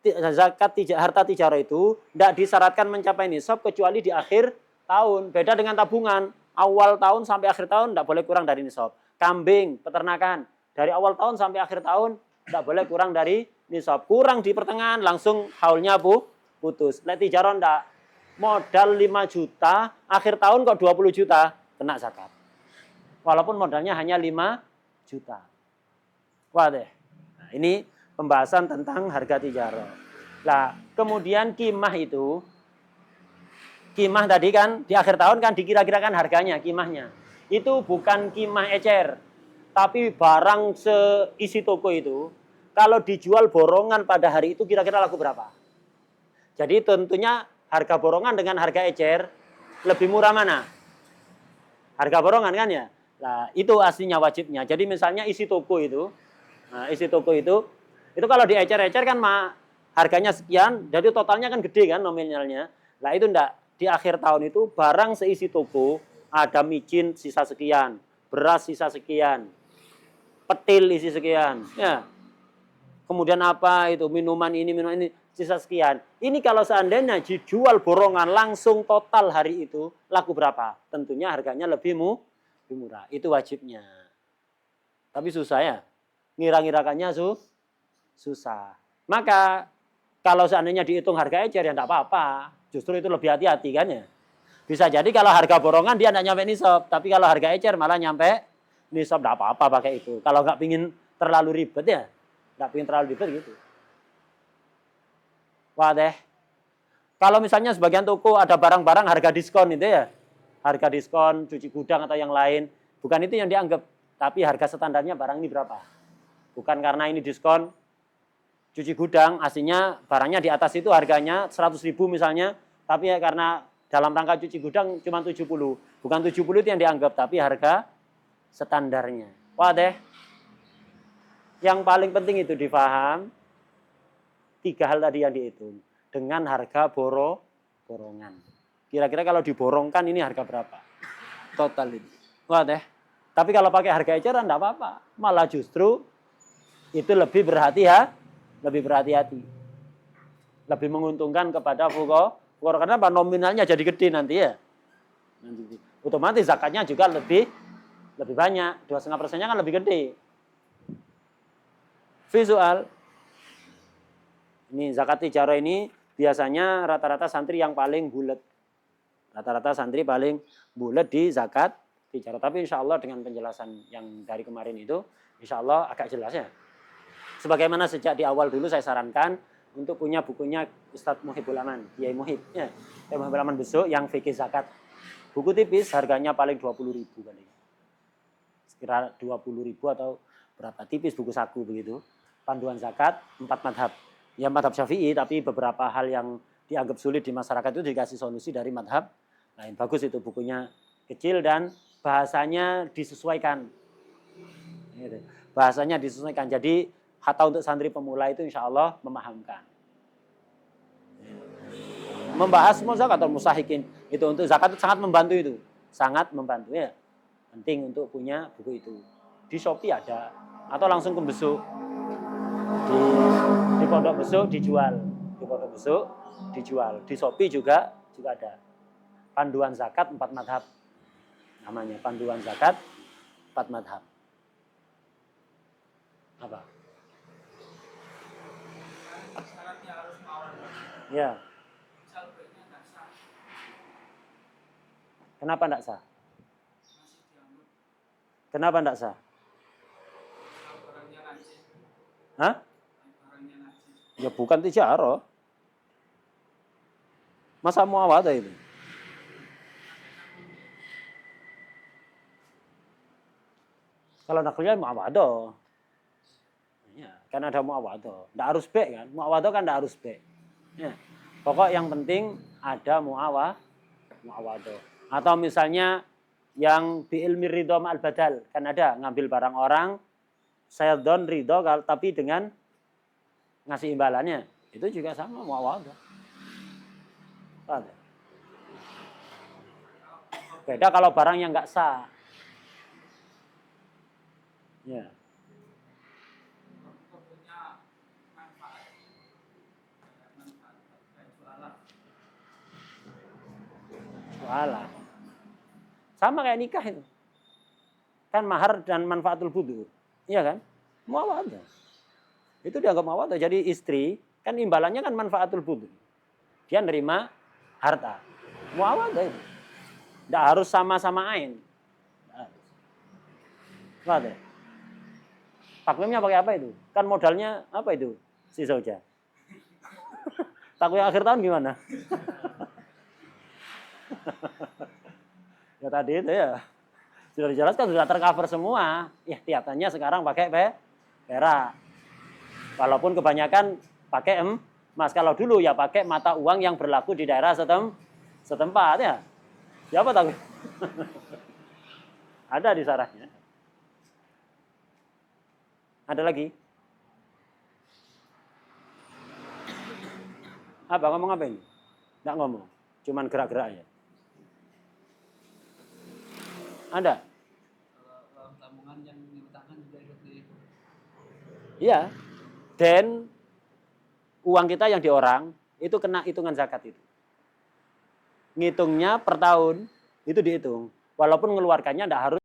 Zakat harta tijarah itu tidak disyaratkan mencapai nisab kecuali di akhir tahun. Beda dengan tabungan. Awal tahun sampai akhir tahun tidak boleh kurang dari nisab. Kambing, peternakan. Dari awal tahun sampai akhir tahun tidak boleh kurang dari nisab. Kurang di pertengahan langsung haulnya putus. Lek tijarah tidak. Modal 5 juta, akhir tahun kok 20 juta, kena zakat. Walaupun modalnya hanya 5 juta. Wah deh. Nah, ini pembahasan tentang harga tijarah. Nah, kemudian kimah itu, kimah tadi kan di akhir tahun kan dikira-kirakan harganya, kimahnya. Itu bukan kimah ecer, tapi barang seisi toko itu, kalau dijual borongan pada hari itu kira-kira laku berapa? Jadi tentunya harga borongan dengan harga ecer, lebih murah mana? Harga borongan kan ya? Nah, itu aslinya wajibnya. Jadi misalnya isi toko itu, nah, isi toko itu kalau diecer-ecer kan harganya sekian, jadi totalnya kan gede kan nominalnya. Nah itu enggak, di akhir tahun itu barang seisi toko, ada micin sisa sekian, beras sisa sekian, petil isi sekian, ya. Kemudian apa itu, minuman ini, sisa sekian. Ini kalau seandainya dijual borongan langsung total hari itu, laku berapa? Tentunya harganya lebih murah. Itu wajibnya. Tapi susah ya, ngira-ngirakannya susah. Maka kalau seandainya dihitung harga ecer ya enggak apa-apa. Justru itu lebih hati-hati kan ya. Bisa jadi kalau harga borongan dia enggak nyampe nisab, tapi kalau harga ecer malah nyampe nisab, enggak apa-apa pakai itu. Kalau enggak pingin terlalu ribet ya, enggak pingin terlalu ribet gitu. Wah deh. Kalau misalnya sebagian toko ada barang-barang harga diskon itu ya, harga diskon cuci gudang atau yang lain, bukan itu yang dianggap, tapi harga standarnya barang ini berapa. Bukan karena ini diskon cuci gudang, aslinya barangnya di atas itu harganya 100.000 misalnya, tapi ya karena dalam rangka cuci gudang cuma 70. Bukan 70 itu yang dianggap, tapi harga standarnya. Wah deh. Yang paling penting itu difaham, 3 hal tadi yang dihitung. Dengan harga borongan. Kira-kira kalau diborongkan ini harga berapa? Total ini. Wah deh. Tapi kalau pakai harga eceran enggak apa-apa. Malah justru itu lebih berhati-hati. Lebih menguntungkan kepada fuqara karena nominalnya jadi gede nanti ya. Nanti otomatis zakatnya juga lebih banyak. 2,5%-nya kan lebih gede. Visual. Ini zakat tijarah ini biasanya rata-rata santri yang paling bulat. Rata-rata santri paling bulat di zakat tijarah. Tapi insya Allah dengan penjelasan yang dari kemarin itu, insya Allah agak jelas ya. Sebagaimana sejak di awal dulu saya sarankan untuk punya bukunya Ustadz Muhibul Aman, Kiai Muhib. Ya, Kiai Muhibul Aman besok yang fikih zakat. Buku tipis harganya paling 20.000 paling. Sekira 20.000 atau berapa, tipis buku saku begitu. Panduan zakat 4 madhab. Ya madhab Syafi'i, tapi beberapa hal yang dianggap sulit di masyarakat itu dikasih solusi dari madhab lain. Bagus itu bukunya, kecil dan bahasanya disesuaikan. Bahasanya disesuaikan. Jadi hatta untuk santri pemula itu insya Allah memahamkan. Membahas semua zakat atau musahikin itu untuk zakat itu sangat membantu itu. Sangat membantu ya. Penting untuk punya buku itu. Di Shopee ada. Atau langsung ke besuk. Di pondok besuk dijual. Di pondok besuk dijual. Di Shopee juga ada. Panduan zakat 4 madhab. Namanya panduan zakat 4 madhab. Apa? Ya. Kenapa enggak sah? Kenapa enggak sah? Hah? Ya bukan tijarah. Masa muawadah itu? Kalau nakliyah muawadah. Ya, kan ada muawadah. Enggak harus B kan? Muawadah kan enggak harus B. Ya. Pokok yang penting ada muawadah. Atau misalnya yang bi ilmi ridho ma'al badal, kan ada ngambil barang orang saya don ridho tapi dengan ngasih imbalannya. Itu juga sama muawadah. Beda kalau barang yang enggak sah. Ya. Walah. Sama kayak nikah itu. Kan mahar dan manfaatul budur. Iya kan? Muawadah. Itu dianggap muawadah. Jadi istri, kan imbalannya kan manfaatul budur. Dia nerima harta. Muawadah itu. Tidak harus sama-sama ain. Wadah. Takwimnya pakai apa itu? Kan modalnya apa itu? Si Zauja. Takwim akhir tahun gimana? Ya tadi itu ya. Sudah dijelaskan, sudah tercover semua. Ihtiatannya sekarang pakai perak. Walaupun kebanyakan pakai emas. Kalau dulu ya pakai mata uang yang berlaku di daerah setempat ya. Siapa tahu? Ada di sarahnya. Ada lagi? Apa ngomong apa ini? Enggak ngomong. Cuman gerak-gerak ya. Ada? Kalau tabungan yang diutangkan juga ikut di. Iya. Dan uang kita yang di orang itu kena hitungan zakat itu. Ngitungnya per tahun itu dihitung. Walaupun mengeluarkannya enggak harus